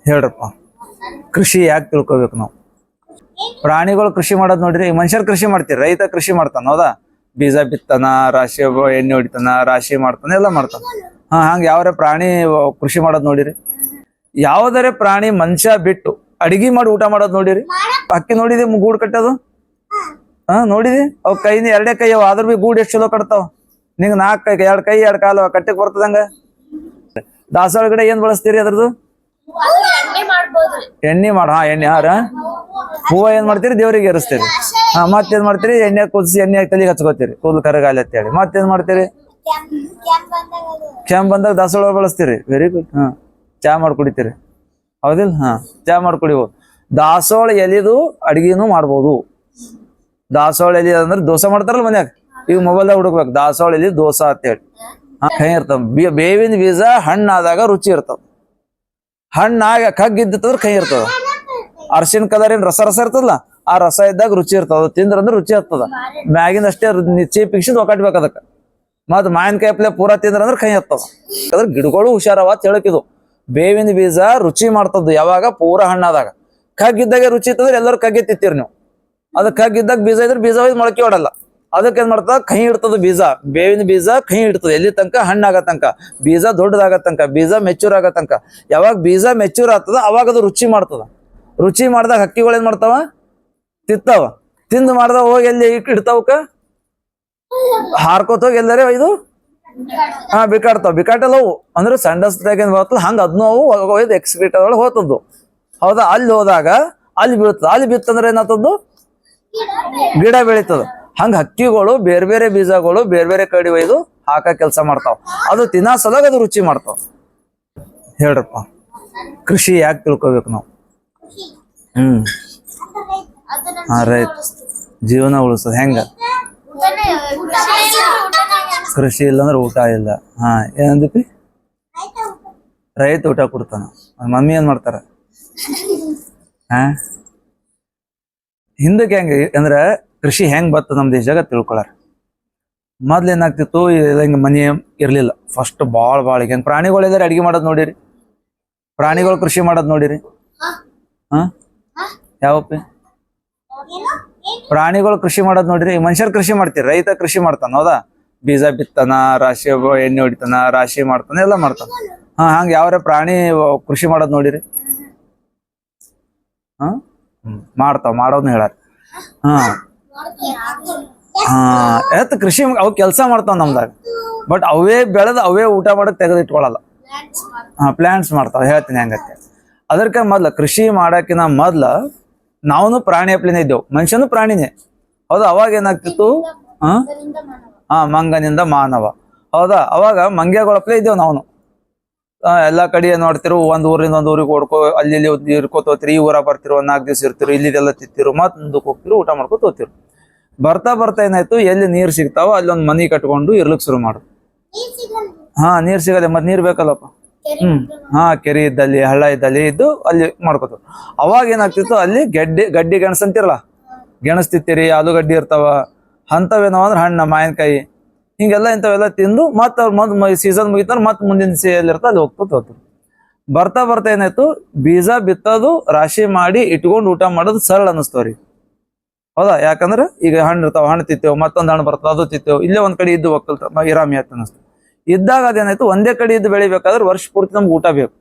ಹೇಳ್ರಪ್ಪ. ಕೃಷಿ ಯಾಕೆ ತಿಳ್ಕೊಬೇಕು ನಾವು? ಪ್ರಾಣಿಗಳು ಕೃಷಿ ಮಾಡೋದು ನೋಡ್ರಿ, ಮನುಷ್ಯರು ಕೃಷಿ ಮಾಡ್ತೀರಿ, ರೈತ ಕೃಷಿ ಮಾಡ್ತಾನ, ಹೌದಾ? ಬೀಜ ಬಿತ್ತಾನ, ರಾಶಿ ಎಣ್ಣೆ ಹೊಡಿತಾನ, ರಾಶಿ ಮಾಡ್ತಾನ, ಎಲ್ಲ ಮಾಡ್ತಾನ. ಹಂಗ ಯಾವ್ರೆ ಪ್ರಾಣಿ ಕೃಷಿ ಮಾಡೋದ್ ನೋಡಿರಿ? ಯಾವ್ದಾರೆ ಪ್ರಾಣಿ ಮನುಷ್ಯ ಬಿಟ್ಟು ಅಡಿಗೆ ಮಾಡಿ ಊಟ ಮಾಡೋದ್ ನೋಡಿರಿ? ಅಕ್ಕಿ ನೋಡಿದಿ ಗೂಡ್ ಕಟ್ಟೋದು? ನೋಡಿದಿ? ಅವ್ ಕೈನ ಎರಡೇ ಕೈ ಅವ, ಆದ್ರೂ ಬಿ ಗೂಡ್ ಎಷ್ಟು ಚಲೋ ಕಟ್ತಾವ. ನಿಂಗೆ 4 ಕೈ, 2 ಕೈ 2 ಕಾಲು ಕಟ್ಟಕ್ ಬರ್ತದಂಗ. ದಾಸವಾಳ ಗಿಡ ಏನ್ ಬಳಸ್ತೀರಿ ಅದ್ರದ್ದು? ಎಣ್ಣೆ ಎಣ್ಣೆ ಹೂವ ಏನ್ ಮಾಡ್ತೀರಿ? ದೇವ್ರಿಗೆ ಏರಿಸ್ತೀರಿ. ಮತ್ತೇನ್ ಮಾಡ್ತೀರಿ? ಎಣ್ಣೆ ಕುದಿಸಿ ಎಣ್ಣೆ ತಲೆಗೆ ಹಚ್ಕೋತೀರಿ, ಕೂದಲು ಕರಗಾಲಿ ಅಂತ ಹೇಳಿ. ಮತ್ತೇನ್ ಮಾಡ್ತೀರಿ? ಕೆಂಪ್ ಬಂದಾಗ ದಾಸವಾಳ ಬಳಸ್ತೀರಿ. Very good. ಚಾ ಮಾಡಿ ಕುಡಿತೀರಿ, ಹೌದಿಲ್ಲ? ಚಾ ಮಾಡಿ ಕುಡಿಬೋದು. ದಾಸವಾಳ ಎಲಿದು ಅಡಿಗೆನೂ ಮಾಡ್ಬೋದು. ದಾಸವಾಳ ಎಲಿ ಅಂದ್ರೆ ದೋಸೆ ಮಾಡ್ತಾರಲ್ಲ ಮನ್ಯಾಗ, ಈಗ ಮೊಬೈಲ್ದಾಗ ಹುಡುಕ್ಬೇಕು ದಾಸವಾಳ ಎಲಿ ದೋಸೆ ಅಂತ ಹೇಳಿ. ಕೈ ಇರ್ತಾವ. ಬೇವಿನ ಬೀಜ ಹಣ್ಣಾದಾಗ ರುಚಿ ಇರ್ತಾವ. ಹಣ್ಣಾಗ ಕಗ್ಗಿದ್ದಂದ್ರೆ ಕೈ ಇರ್ತದ. ಅರ್ಶಿನ ಕಲರ್ ಏನ್ ರಸ ಇರ್ತದಲ್ಲ, ಆ ರಸ ಇದ್ದಾಗ ರುಚಿ ಇರ್ತದ. ತಿಂದ್ರಂದ್ರೆ ರುಚಿ ಇರ್ತದ. ಮ್ಯಾಗಿನ ಅಷ್ಟೇ ಚೀಪಿಕ್ಸಿದ್ ಒಕ್ಕಟ್ಬೇಕು ಅದಕ್ಕೆ. ಮತ್ ಮಾವಿನಕಾಯಿ ಅಪ್ಲೆ ಪೂರಾ ತಿಂದ್ರಂದ್ರೆ ಕೈ ಇರ್ತದ. ಅದ್ರ ಗಿಡಗಳು ಹುಷಾರವ ಹೇಳಕಿದು. ಬೇವಿನ ಬೀಜ ರುಚಿ ಮಾಡ್ತದ್ದು ಯಾವಾಗ? ಪೂರಾ ಹಣ್ಣಾದಾಗ. ಕಗ್ಗಿದ್ದಾಗೆ ರುಚಿ ಇರ್ತದ್ರೆ ಎಲ್ಲರೂ ಕಗ್ಗಿ ತಿಂತೀರಿ ನೀವು. ಅದ ಕಗ್ಗಿದ್ದಾಗ ಬೀಜ ಇದ್ರೆ ಬೀಜ ಮೊಳಕೆ ಹೊಡಲ್ಲ. ಅದಕ್ಕೆ ಏನ್ ಮಾಡ್ತದ? ಕೈ ಇಡ್ತದ ಬೀಜ. ಬೇವಿನ ಬೀಜ ಕೈ ಇಡ್ತದ ಎಲ್ಲಿ ತನಕ? ಹಣ್ಣಾಗ ತನಕ. ಬೀಜ ದೊಡ್ಡದಾಗ ತನಕ, ಬೀಜ ಮೆಚೂರ್ ಆಗ ತನಕ. ಯಾವಾಗ ಬೀಜ ಮೆಚೂರ್ ಆಗ್ತದ ಅವಾಗ ಅದು ರುಚಿ ಮಾಡ್ತದ. ರುಚಿ ಮಾಡಿದಾಗ ಹಕ್ಕಿಗಳು ಏನ್ ಮಾಡ್ತಾವ? ತಿಂತಾವ. ತಿಂದು ಮಾಡ್ದಾಗ ಹೋಗಿ ಎಲ್ಲಿ ಇಡ್ತಾವಕ್ಕ? ಹಾರ್ಕೋತ ಹೋಗಿ ಎಲ್ಲರೇ ಇದು ಬಿಕಾಡ್ತಾವ. ಬಿಕಾಟಲ್ಲ ಅವು ಅಂದ್ರೆ ಸಂಡಸ್ದಾಗ ಏನ್ ಬರ್ತದ ಹಂಗ ಅದನ್ನು ಅವು ಒಯ್ದು ಎಕ್ಸ್ಕ್ರೀಟ್ ಒಳಗೆ ಹೋತದ್ದು, ಹೌದಾ? ಅಲ್ಲಿ ಹೋದಾಗ ಅಲ್ಲಿ ಬೀಳ್ತದ. ಅಲ್ಲಿ ಬಿತ್ತಂದ್ರೆ ಏನಾಗ್ತದ್ದು? ಗಿಡ ಬೆಳೀತದ. ಹಂಗ ಹಕ್ಕಿಗಳು ಬೇರೆ ಬೇರೆ ಬೀಜಗಳು ಬೇರೆ ಬೇರೆ ಕಡೆ ಒಯ್ದು ಹಾಕ ಕೆಲಸ ಮಾಡ್ತಾವ. ಅದು ತಿನ್ನೋ ಸಲುವಾಗಿ ಅದು ರುಚಿ ಮಾಡ್ತಾವ. ಹೇಳ್ರಪ್ಪ, ಕೃಷಿ ಯಾಕೆ ತಿಳ್ಕೊಬೇಕು ನಾವು? ರೈತ ಜೀವನ ಉಳಿಸ್ತದ. ಹೆಂಗ? ಕೃಷಿ ಇಲ್ಲಂದ್ರೆ ಊಟ ಇಲ್ಲ. ಏನಂದಿಪಿ? ರೈತ ಊಟ ಕೊಡ್ತಾನ. ಮಮ್ಮಿ ಏನ್ ಮಾಡ್ತಾರ? ಹಿಂದಕ್ಕೆ ಹೆಂಗ ಅಂದ್ರೆ ಕೃಷಿ ಹೆಂಗ್ ಬರ್ತದ ನಮ್ ದೇಶದಾಗ ತಿಳ್ಕೊಳಾರ. ಮೊದ್ಲು ಏನಾಗ್ತಿತ್ತು? ಹಿಂಗ ಮನೆ ಇರ್ಲಿಲ್ಲ. ಫಸ್ಟ್ ಬಾಳ ಈಗ ಪ್ರಾಣಿಗಳಿದಾರೆ ಅಡಿಗೆ ಮಾಡೋದ್ ನೋಡಿರಿ? ಪ್ರಾಣಿಗಳು ಕೃಷಿ ಮಾಡೋದ್ ನೋಡಿರಿ? ಯಾವಪ್ಪಿ? ಪ್ರಾಣಿಗಳು ಕೃಷಿ ಮಾಡೋದ್ ನೋಡಿರಿ? ಮನುಷ್ಯರು ಕೃಷಿ ಮಾಡ್ತೀರಿ, ರೈತ ಕೃಷಿ ಮಾಡ್ತಾನ, ಹೌದಾ? ಬೀಜ ಬಿತ್ತಾನ, ರಾಶಿ ಎಣ್ಣೆ ಹೊಡಿತಾನ, ರಾಶಿ ಮಾಡ್ತಾನ, ಎಲ್ಲ ಮಾಡ್ತಾನ. ಹಂಗ ಯಾವ್ರೆ ಪ್ರಾಣಿ ಕೃಷಿ ಮಾಡೋದ್ ನೋಡಿರಿ? ಮಾಡೋದ್ನ ಹೇಳಾರ. ಕೃಷಿ ಅವ್ ಕೆಲ್ಸ ಮಾಡ್ತಾವ ನಮ್ದಾಗ. ಬಟ್ ಅವೇ ಬೆಳೆದ್ ಅವೇ ಊಟ ಮಾಡಕ್ ತೆಗೆದಿಟ್ಕೊಳಲ್ಲ. ಪ್ಲಾಂಟ್ಸ್ ಮಾಡ್ತಾವ. ಹೇಳ್ತೀನಿ ಹೆಂಗತ್ತೆ. ಅದಕ್ಕೆ ಮೊದ್ಲ ಕೃಷಿ ಮಾಡಕಿನ ಮೊದ್ಲ ನಾವನು ಪ್ರಾಣಿ ಅಪ್ಲಿನೇ ಇದ್ದೇವು. ಮನುಷ್ಯನು ಪ್ರಾಣಿನೇ, ಹೌದಾ? ಅವಾಗ ಏನಾಗ್ತಿತ್ತು? ಮಂಗನಿಂದ ಮಾನವ, ಹೌದಾ? ಅವಾಗ ಮಂಗ್ಯಗಳಪ್ಲೇ ಇದ್ದೇವ್ ನಾವು. ಎಲ್ಲಾ ಕಡೆ ನೋಡ್ತಿರು, ಒಂದ್ ಊರಿಂದ ಒಂದ್ ಊರಿಗೆ ಓಡ್ಕೋ, ಅಲ್ಲಿ ಇರ್ಕೋತ ಹೋಗ್ತಿರಿ. ಈ ಊರ ಬರ್ತಿರು, 4 ದಿವಸ ಇರ್ತಿರು, ಇಲ್ಲಿದೆಲ್ಲ ತಿಂತಿರು, ಮತ್ ಮುಂದಕ್ಕೆ ಹೋಗ್ತಿರು, ಊಟ ಮಾಡ್ಕೊತ ಹೋಗ್ತಿರು. ಬರ್ತಾ ಏನಾಯ್ತು? ಎಲ್ಲಿ ನೀರ್ ಸಿಗ್ತಾವ ಅಲ್ಲಿ ಒಂದ್ ಮನಿ ಕಟ್ಕೊಂಡು ಇರ್ಲಿಕ್ ಶುರು ಮಾಡು. ನೀರ್ ಸಿಗಲ್ಲ, ಮತ್ ನೀರ್ ಬೇಕಲ್ಲಪ್ಪ. ಕೆರೆ ಇದ್ದಲ್ಲಿ, ಹಳ್ಳ ಇದ್ದಲ್ಲಿ ಇದ್ದು ಅಲ್ಲಿ ಮಾಡ್ಕೋತ. ಅವಾಗ ಏನಾಗ್ತಿತ್ತು? ಅಲ್ಲಿ ಗಡ್ಡಿ ಗೆಣಸ್ ಅಂತಿರಲ್ಲ, ಗೆಣಸ್ ತಿಂತೀರಿ, ಆಲೂಗಡ್ಡಿ ಇರ್ತಾವ. ಅಂತವೇನವ ಅಂದ್ರೆ ಹಣ್ಣ, ಮಾವಿನಕಾಯಿ, ಹಿಂಗೆಲ್ಲ ಇಂಥವೆಲ್ಲ ತಿಂದು ಮತ್ ಅವ್ರ ಸೀಸನ್ ಮುಗಿತಾರ, ಮತ್ ಮುಂದಿನ ಸೇಲ್ ಇರ್ತ ಅಲ್ಲಿ ಹೋಗ್ತಾರೆ. ಬರ್ತಾ ಏನಾಯ್ತು? ಬೀಜ ಬಿತ್ತೋದು, ರಾಶಿ ಮಾಡಿ ಇಟ್ಕೊಂಡು ಊಟ ಮಾಡೋದು ಸರಳ ಅನ್ನಿಸ್ತವ್ರಿ, ಹೌದಾ? ಯಾಕಂದ್ರೆ ಈಗ ಹಣ್ಣು ಇರ್ತಾವ, ಹಣ್ಣು ತಿತ್ತೇವ್, ಮತ್ತೊಂದು ಹಣ್ಣು ಬರ್ತದ, ಅದು ತಿತ್ತೇವ್. ಇಲ್ಲೇ ಒಂದ್ ಕಡೆ ಇದ್ದು ಒಕ್ಕಲ್ತ ಇರಾಮಿ ಆಯ್ತು ಅನ್ನಿಸ್ತು. ಇದ್ದಾಗ ಅದೇನಾಯ್ತು? ಒಂದೇ ಕಡೆ ಇದ್ದು ಬೆಳಿಬೇಕಾದ್ರೆ ವರ್ಷ ಪೂರ್ತಿ ನಮ್ಗೆ ಊಟ ಬೇಕು.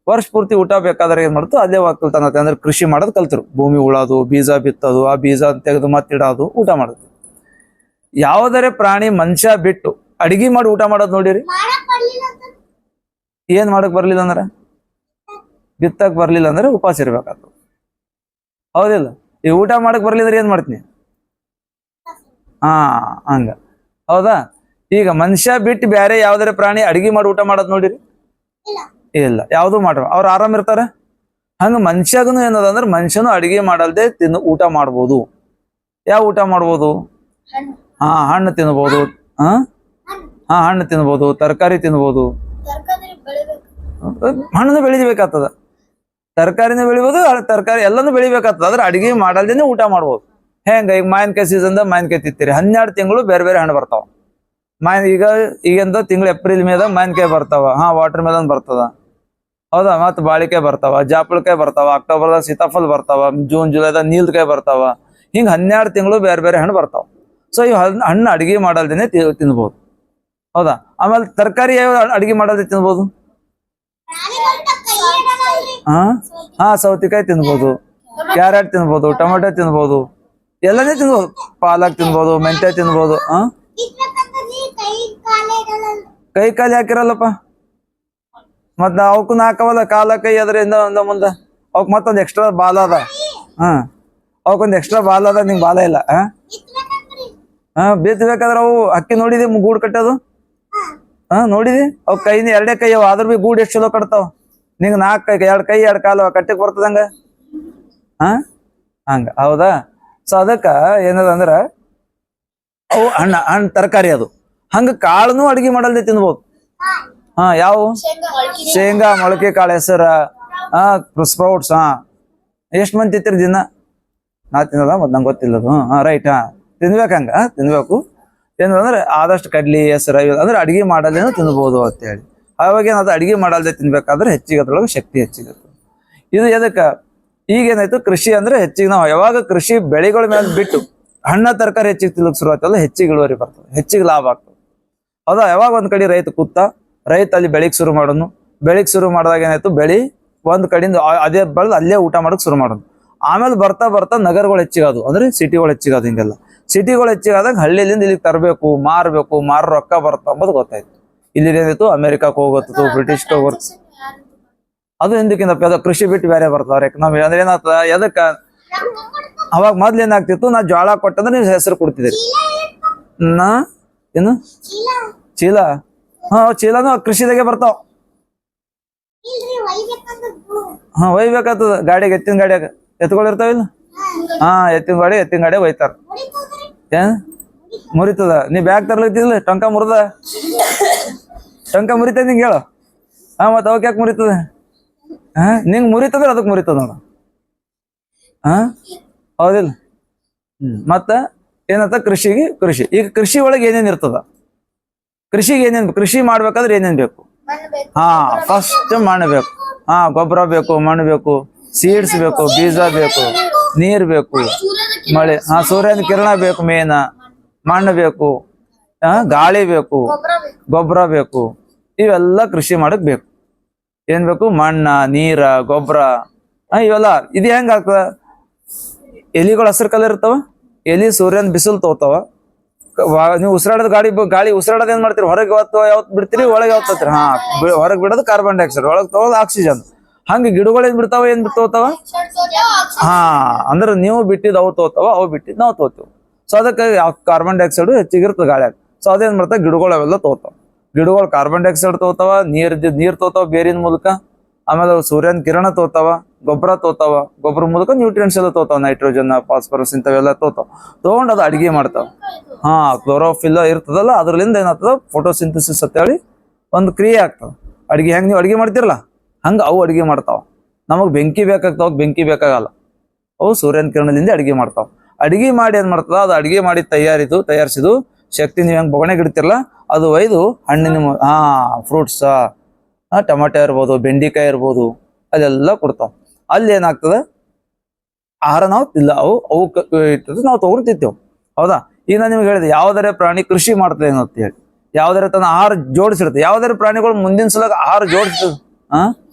ವರ್ಷ ಪೂರ್ತಿ ಊಟ ಬೇಕಾದ್ರೆ ಏನ್ ಮಾಡ್ತು? ಅದೇ ಒಕ್ಕಲ್ತನ ಅಂದ್ರೆ ಕೃಷಿ ಮಾಡೋದು ಕಲ್ತರು. ಭೂಮಿ ಉಳೋದು, ಬೀಜ ಬಿತ್ತೋದು, ಆ ಬೀಜ ತೆಗೆದು ಮತ್ತಿಡೋದು, ಊಟ ಮಾಡೋದು. ಯಾವ್ದಾರೆ ಪ್ರಾಣಿ ಮನುಷ್ಯ ಬಿಟ್ಟು ಅಡಿಗೆ ಮಾಡಿ ಊಟ ಮಾಡೋದ್ ನೋಡಿರಿ? ಏನ್ ಮಾಡಕ್ ಬರ್ಲಿಲ್ಲ ಅಂದ್ರೆ? ಬಿತ್ತಕ್ ಬರ್ಲಿಲ್ಲ ಅಂದ್ರೆ ಉಪವಾಸ ಇರ್ಬೇಕಾಗ್ತದೆ, ಹೌದಿಲ್ಲ? ಈ ಊಟ ಮಾಡಕ್ ಬರ್ಲಿಲ್ಲ ಅಂದ್ರೆ ಏನ್ ಮಾಡ್ತೀನಿ? ಹಂಗ, ಹೌದಾ? ಈಗ ಮನುಷ್ಯ ಬಿಟ್ಟು ಬೇರೆ ಯಾವ್ದಾರೆ ಪ್ರಾಣಿ ಅಡಿಗೆ ಮಾಡಿ ಊಟ ಮಾಡೋದ್ ನೋಡಿರಿ? ಇಲ್ಲ, ಯಾವ್ದು ಮಾಡ್ರ. ಅವ್ರು ಆರಾಮ್ ಇರ್ತಾರ. ಹಂಗ ಮನುಷ್ಯಗನು ಏನದ ಅಂದ್ರೆ ಮನುಷ್ಯನು ಅಡಿಗೆ ಮಾಡಲ್ದೆ ಊಟ ಮಾಡ್ಬೋದು. ಯಾವ ಊಟ ಮಾಡ್ಬೋದು? ಹಣ್ಣು ತಿನ್ಬೋದು. ಹಣ್ಣು ತಿನ್ಬೋದು, ತರಕಾರಿ ತಿನ್ಬೋದು. ಹಣ್ಣು ಬೆಳಿಬೇಕಾಗ್ತದ, ತರಕಾರಿನ ಬೆಳಿಬೋದು, ತರಕಾರಿ ಎಲ್ಲಾನು ಬೆಳಿಬೇಕಾಗ್ತದ. ಆದ್ರೆ ಅಡಿಗೆ ಮಾಡಲ್ದೇನೆ ಊಟ ಮಾಡ್ಬೋದು. ಹೆಂಗ? ಈಗ ಮಾವಿನಕಾಯಿ ಸೀಸನ್ ಮಾವಿನಕಾಯಿ ತಿಂತೀರಿ, 12 ತಿಂಗಳು ಬೇರೆ ಬೇರೆ ಹಣ್ಣು ಬರ್ತಾವ. ಈಗಂತ ತಿಂಗಳು ಏಪ್ರಿಲ್ ಮೇದಾಗ ಮಾವಿನಕಾಯಿ ಬರ್ತಾವ. ವಾಟರ್ ಮೆಲನ್ ಬರ್ತದ, ಹೌದಾ, ಮತ್ತ್ ಬಾಳಿಕಾಯಿ ಬರ್ತಾವ, ಜಾಪಳಕಾಯಿ ಬರ್ತಾವ, ಅಕ್ಟೋಬರ್ದಾಗ ಸೀತಾಫಲ್ ಬರ್ತಾವ, ಜೂನ್ ಜುಲೈದಾಗ ನೀಲ್ಕಾಯಿ ಬರ್ತಾವ. ಹಿಂಗ 12 ತಿಂಗಳು ಬೇರೆ ಬೇರೆ ಹಣ್ಣು ಬರ್ತಾವ. ಸೊ ಇವ್ ಹಣ್ಣು ಅಡಿಗೆ ಮಾಡಲ್ದೇನೆ ತಿನ್ಬೋದು. ಹೌದಾ, ಆಮೇಲೆ ತರಕಾರಿ ಅಡಿಗೆ ಮಾಡಲ್ದೆ ತಿನ್ಬೋದು. ಹಾ ಸೌತಿಕಾಯಿ ತಿನ್ಬೋದು, ಕ್ಯಾರೆಟ್ ತಿನ್ಬೋದು, ಟೊಮೆಟೊ ತಿನ್ಬೋದು, ಎಲ್ಲನೇ ತಿನ್ಬೋದು. ಪಾಲಕ್ ತಿನ್ಬೋದು, ಮೆಂತ್ಯ ತಿನ್ಬೋದು. ಕೈ ಕಾಲು ಹಾಕಿರಲ್ಲಪ್ಪ, ಮತ್ತ ಅವಕ್ಕೂ ಹಾಕವಲ್ಲ ಕಾಲ ಕೈ ಅದರಿಂದ ಒಂದ ಮುಂದ. ಅವಕ್ ಮತ್ತೊಂದ್ ಎಕ್ಸ್ಟ್ರಾ ಬಾಲ ಅದ. ಅವಕ್ಕೊಂದ್ ಎಕ್ಸ್ಟ್ರಾ ಬಾಲ ಅದ, ನಿಂಗ್ ಬಾಲ ಇಲ್ಲ. ಬಿತ್ತಬೇಕಾದ್ರ ಅವು ಅಕ್ಕಿ ನೋಡಿದಿ ಗೂಡ್ ಕಟ್ಟೋದು? ನೋಡಿದಿ? ಅವ್ ಕೈನ 2 ಕೈ ಅವ, ಆದ್ರ ಬಿ ಗೂಡ್ ಎಷ್ಟು ಚಲೋ ಕಟ್ತಾವ. ನಿಂಗ್ 4 ಕೈ, 2 ಕೈ 2 ಕಾಲು ಕಟ್ಟಕ್ ಬರ್ತದಂಗ. ಹಂಗ ಹೌದಾ. ಸೊ ಅದಕ್ಕ ಏನದ ಅಂದ್ರ ಅವು ಹಣ್ಣು ತರಕಾರಿ ಅದು. ಹಂಗ ಕಾಳನು ಅಡಿಗೆ ಮಾಡಲ್ದೆ ತಿನ್ಬೋದು. ಯಾವ? ಶೇಂಗಾ, ಮೊಳಕೆ ಕಾಳು, ಹೆಸರ, ಸ್ಪ್ರೌಟ್ಸ್. ಎಷ್ಟ್ ಮಂದಿ ತಿಂತೀರಿ ದಿನ? ನಾ ತಿನ್ನೋದ, ಮತ್ ನಂಗೆ ಗೊತ್ತಿಲ್ಲದು. ರೈಟ್. ತಿನ್ಬೇಕಂಗ ತಿನ್ಬೇಕು. ಏನಂದ್ರೆ ಆದಷ್ಟು ಕಡ್ಲಿ, ಹೆಸರ ಅಂದ್ರೆ ಅಡಿಗೆ ಮಾಡಲ್ದೇನು ತಿನ್ಬೋದು ಅಂತ ಹೇಳಿ. ಅವಾಗ ಏನದು ಅಡಿಗೆ ಮಾಡಲ್ದೆ ತಿನ್ಬೇಕಾದ್ರೆ ಹೆಚ್ಚಿಗೆ ಅದ್ರೊಳಗೆ ಶಕ್ತಿ ಹೆಚ್ಚಿಗತ್ತೆ. ಇದು ಎದಕ್ಕ ಈಗೇನಾಯ್ತು, ಕೃಷಿ ಅಂದ್ರೆ ಹೆಚ್ಚಿಗೆ ನಾವು ಯಾವಾಗ ಕೃಷಿ ಬೆಳೆಗಳ ಮೇಲೆ ಬಿಟ್ಟು ಹಣ್ಣ ತರಕಾರಿ ಹೆಚ್ಚಿಗೆ ತಿನ್ಲಕ್ ಶುರು ಆಯ್ತಲ್ಲ, ಹೆಚ್ಚಿಗೆ ಇಳುವರಿ ಬರ್ತದೆ, ಹೆಚ್ಚಿಗೆ ಲಾಭ ಆಗ್ತದೆ. ಹೌದಾ. ಯಾವಾಗ ಒಂದ್ ಕಡೆ ರೈತ ಅಲ್ಲಿ ಬೆಳಿಗ್ ಶುರು ಮಾಡೋನು. ಬೆಳಿಗ್ ಶುರು ಮಾಡಿದಾಗ ಏನಾಯ್ತು, ಬೆಳಿ ಒಂದ್ ಕಡೆಯಿಂದ ಅದೇ ಬೆಳೆದು ಅಲ್ಲೇ ಊಟ ಮಾಡಕ್ ಶುರು ಮಾಡೋದು. ಆಮೇಲೆ ಬರ್ತಾ ಬರ್ತಾ ನಗರಗಳು ಹೆಚ್ಚಿಗಾದು, ಅಂದ್ರೆ ಸಿಟಿಗಳು ಹೆಚ್ಚಿಗಾದು. ಹಿಂಗೆಲ್ಲ ಸಿಟಿಗಳು ಹೆಚ್ಚಿಗಾದಾಗ ಹಳ್ಳಿಯಿಂದ ಇಲ್ಲಿಗೆ ತರಬೇಕು, ಮಾರ್ಬೇಕು, ಮಾರ ರೊಕ್ಕ ಬರ್ತಾ ಅಂಬೋದು ಗೊತ್ತಾಯ್ತು. ಇಲ್ಲಿ ಏನಾಯ್ತು, ಅಮೆರಿಕಕ್ಕೆ ಹೋಗತ್ತು, ಬ್ರಿಟಿಷ್ಗೆ ಹೋಗುತ್ತೆ. ಅದು ಹಿಂದಕ್ಕಿಂತ ಕೃಷಿ ಬಿಟ್ಟು ಬೇರೆ ಬರ್ತಾವ್ರ ಎಕನಾಮಿ. ಅಂದ್ರೆ ಏನಾಗ್ತದ, ಎದಕ್ಕ ಅವಾಗ ಮೊದ್ಲು ಏನಾಗ್ತಿತ್ತು, ನಾ ಜೋಳ ಕೊಟ್ಟಂದ್ರೆ ನೀವು ಹೆಸರು ಕೊಡ್ತಿದ್ದೀರಿ. ಏನು ಚೀಲ? ಚೀಲನು ಕೃಷಿದಾಗೆ ಬರ್ತಾವ. ಒಯ್ಬೇಕಾಗ್ತದ ಗಾಡಿಗೆ, ಎತ್ತಿನ ಗಾಡಿಯಾಗ ಎತ್ಗಳು ಇರ್ತಾವಿಲ್ಲ. ಎತ್ತಿನ ಗಾಡಿ ಒಯ್ತಾರ. ಏನ್ ಮುರಿತದ? ನೀ ಬ್ಯಾಗ್ ತರ್ಲತ್ತಿಲ್ಲ, ಟಂಕ ಮುರಿದ, ಟಂಕ ಮುರಿತದ ನಿಂಗೆ ಹೇಳು. ಮತ್ ಅವಕ್ ಯಾಕೆ ಮುರಿತದ? ನಿಂಗ್ ಮುರಿತಂದ್ರೆ ಅದಕ್ ಮುರಿತದ ನೋಡ. ಹೌದಿಲ್ಲ? ಮತ್ತ ಏನಂತ ಕೃಷಿ. ಈಗ ಕೃಷಿ ಒಳಗೆ ಏನೇನ್ ಇರ್ತದ? ಕೃಷಿ ಮಾಡ್ಬೇಕಾದ್ರೆ ಏನೇನ್ ಬೇಕು? ಫಸ್ಟ್ ಮಣ್ಣು ಬೇಕು. ಗೊಬ್ಬರ ಬೇಕು, ಮಣ್ಣು ಬೇಕು, ಸೀಡ್ಸ್ ಬೇಕು, ಬೀಜ ಬೇಕು, ನೀರ್ ಬೇಕು, ಮಳೆ, ಸೂರ್ಯನ ಕಿರಣ ಬೇಕು, ಮೇನ ಮಣ್ಣು ಬೇಕು, ಗಾಳಿ ಬೇಕು, ಗೊಬ್ಬರ ಬೇಕು. ಇವೆಲ್ಲ ಕೃಷಿ ಮಾಡಕ್ ಬೇಕು. ಏನ್ ಬೇಕು? ಮಣ್ಣ, ನೀರ, ಗೊಬ್ಬರ, ಇವೆಲ್ಲ. ಇದು ಹೆಂಗ ಆಗ್ತದ? ಎಲಿಗಳು ಹಸಿರು ಕಲರ್ ಇರ್ತಾವ. ಎಲಿ ಸೂರ್ಯನ ಬಿಸಿಲು ತಗೋತಾವ. ನೀವು ಉಸಿರಾಡೋದು ಗಾಳಿ ಉಸಿರಾಡೋದು ಏನ್ ಮಾಡ್ತೀರಿ? ಹೊರಗೆ ಯಾವತ್ ಬಿಡ್ತೀರಿ, ಒಳಗೆ ಯಾವತ್ತೀರಿ? ಹೊರಗೆ ಬಿಡೋದು ಕಾರ್ಬನ್ ಡೈಆಕ್ಸೈಡ್, ಒಳಗೆ ತಗೋದು ಆಕ್ಸಿಜನ್. ಹಂಗ ಗಿಡಗಳು ಏನ್ ಬಿಡ್ತಾವ, ಏನ್ ತಗೋತಾವ? ಅಂದ್ರೆ ನೀವು ಬಿಟ್ಟಿದ್ ಅವು ತಗೋತಾವ, ಅವು ಬಿಟ್ಟಿದ್ ನಾವು ತಗೋತೀವಿ. ಸೊ ಅದಕ್ಕೆ ಕಾರ್ಬನ್ ಡೈಆಕ್ಸೈಡ್ ಹೆಚ್ಚಿಗಿರ್ತದೆ ಗಾಳಿಯಾಗ. ಸೊ ಅದೇನ್ ಮಾಡ್ತಾವ, ಗಿಡಗಳು ಅವೆಲ್ಲ ತಗೋತಾವ. ಗಿಡಗಳು ಕಾರ್ಬನ್ ಡೈಆಕ್ಸೈಡ್ ತಗೋತಾವ, ನೀರ್ ತಗೋತಾವ ಬೇರಿನ ಮೂಲಕ. ಆಮೇಲೆ ಸೂರ್ಯನ ಕಿರಣ ತಗೋತಾವ, ಗೊಬ್ಬರ ತಗೋತಾವ, ಗೊಬ್ಬರ ಮೂಲಕ ನ್ಯೂಟ್ರಿಯೆಂಟ್ಸ್ ಎಲ್ಲ ತಗೋತಾವ, ನೈಟ್ರೋಜನ್, ಫಾಸ್ಫರಸ್ ಇಂಥವೆಲ್ಲ ತಗೊಂಡ್ ಅದು ಅಡಿಗೆ ಮಾಡ್ತಾವ. ಕ್ಲೋರೋಫಿಲ್ ಇರ್ತದಲ್ಲ, ಅದ್ರಲ್ಲಿಂದ ಏನಾಗ್ತದ, ಫೋಟೋಸಿಂಥಸಿಸ್ ಅಂತ ಹೇಳಿ ಒಂದು ಕ್ರಿಯೆ ಆಗ್ತದ. ಅಡಿಗೆ ಹೆಂಗ್ ನೀವು ಅಡಿಗೆ ಮಾಡ್ತಿರಲ್ಲ, ಹಂಗ ಅವು ಅಡಿಗೆ ಮಾಡ್ತಾವ. ನಮಗ್ ಬೆಂಕಿ ಬೇಕಾಗ್ತಾವ, ಬೆಂಕಿ ಬೇಕಾಗಲ್ಲ. ಅವು ಸೂರ್ಯನ ಕಿರಣದಿಂದ ಅಡಿಗೆ ಮಾಡ್ತಾವ. ಅಡಿಗೆ ಮಾಡಿ ಏನ್ ಮಾಡ್ತದ, ಅದು ಅಡಿಗೆ ಮಾಡಿ ತಯಾರಿಸಿದು ಶಕ್ತಿ ನೀವು ಹೆಂಗ್ ಬೊಗಣೆಗೆ ಇಡ್ತಿರಲ್ಲ, ಅದು ಒಯ್ದು ಹಣ್ಣಿನ ಫ್ರೂಟ್ಸ್, ಟೊಮೆಟೊ ಇರ್ಬೋದು, ಬೆಂಡಿಕಾಯಿ ಇರ್ಬೋದು, ಅದೆಲ್ಲ ಕೊಡ್ತಾವ. ಅಲ್ಲಿ ಏನಾಗ್ತದ, ಆಹಾರ ನಾವು ಇಲ್ಲ, ಅವು ಇರ್ತದೆ, ನಾವು ತಗೊಂಡು ತಿಂತೇವೆ. ಹೌದಾ. ಈಗ ನಾನು ನಿಮ್ಗೆ ಹೇಳಿದೆ, ಯಾವ್ದಾರೆ ಪ್ರಾಣಿ ಕೃಷಿ ಮಾಡ್ತದೆ ಅಂತ ಹೇಳಿ, ಯಾವ್ದಾರೆ ತನ್ನ ಆಹಾರ ಜೋಡಿಸಿರುತ್ತೆ. ಯಾವ್ದಾರೆ ಪ್ರಾಣಿಗಳು ಮುಂದಿನ ಸಲ ಆಹಾರ ಜೋಡಿಸ್ತದೆ?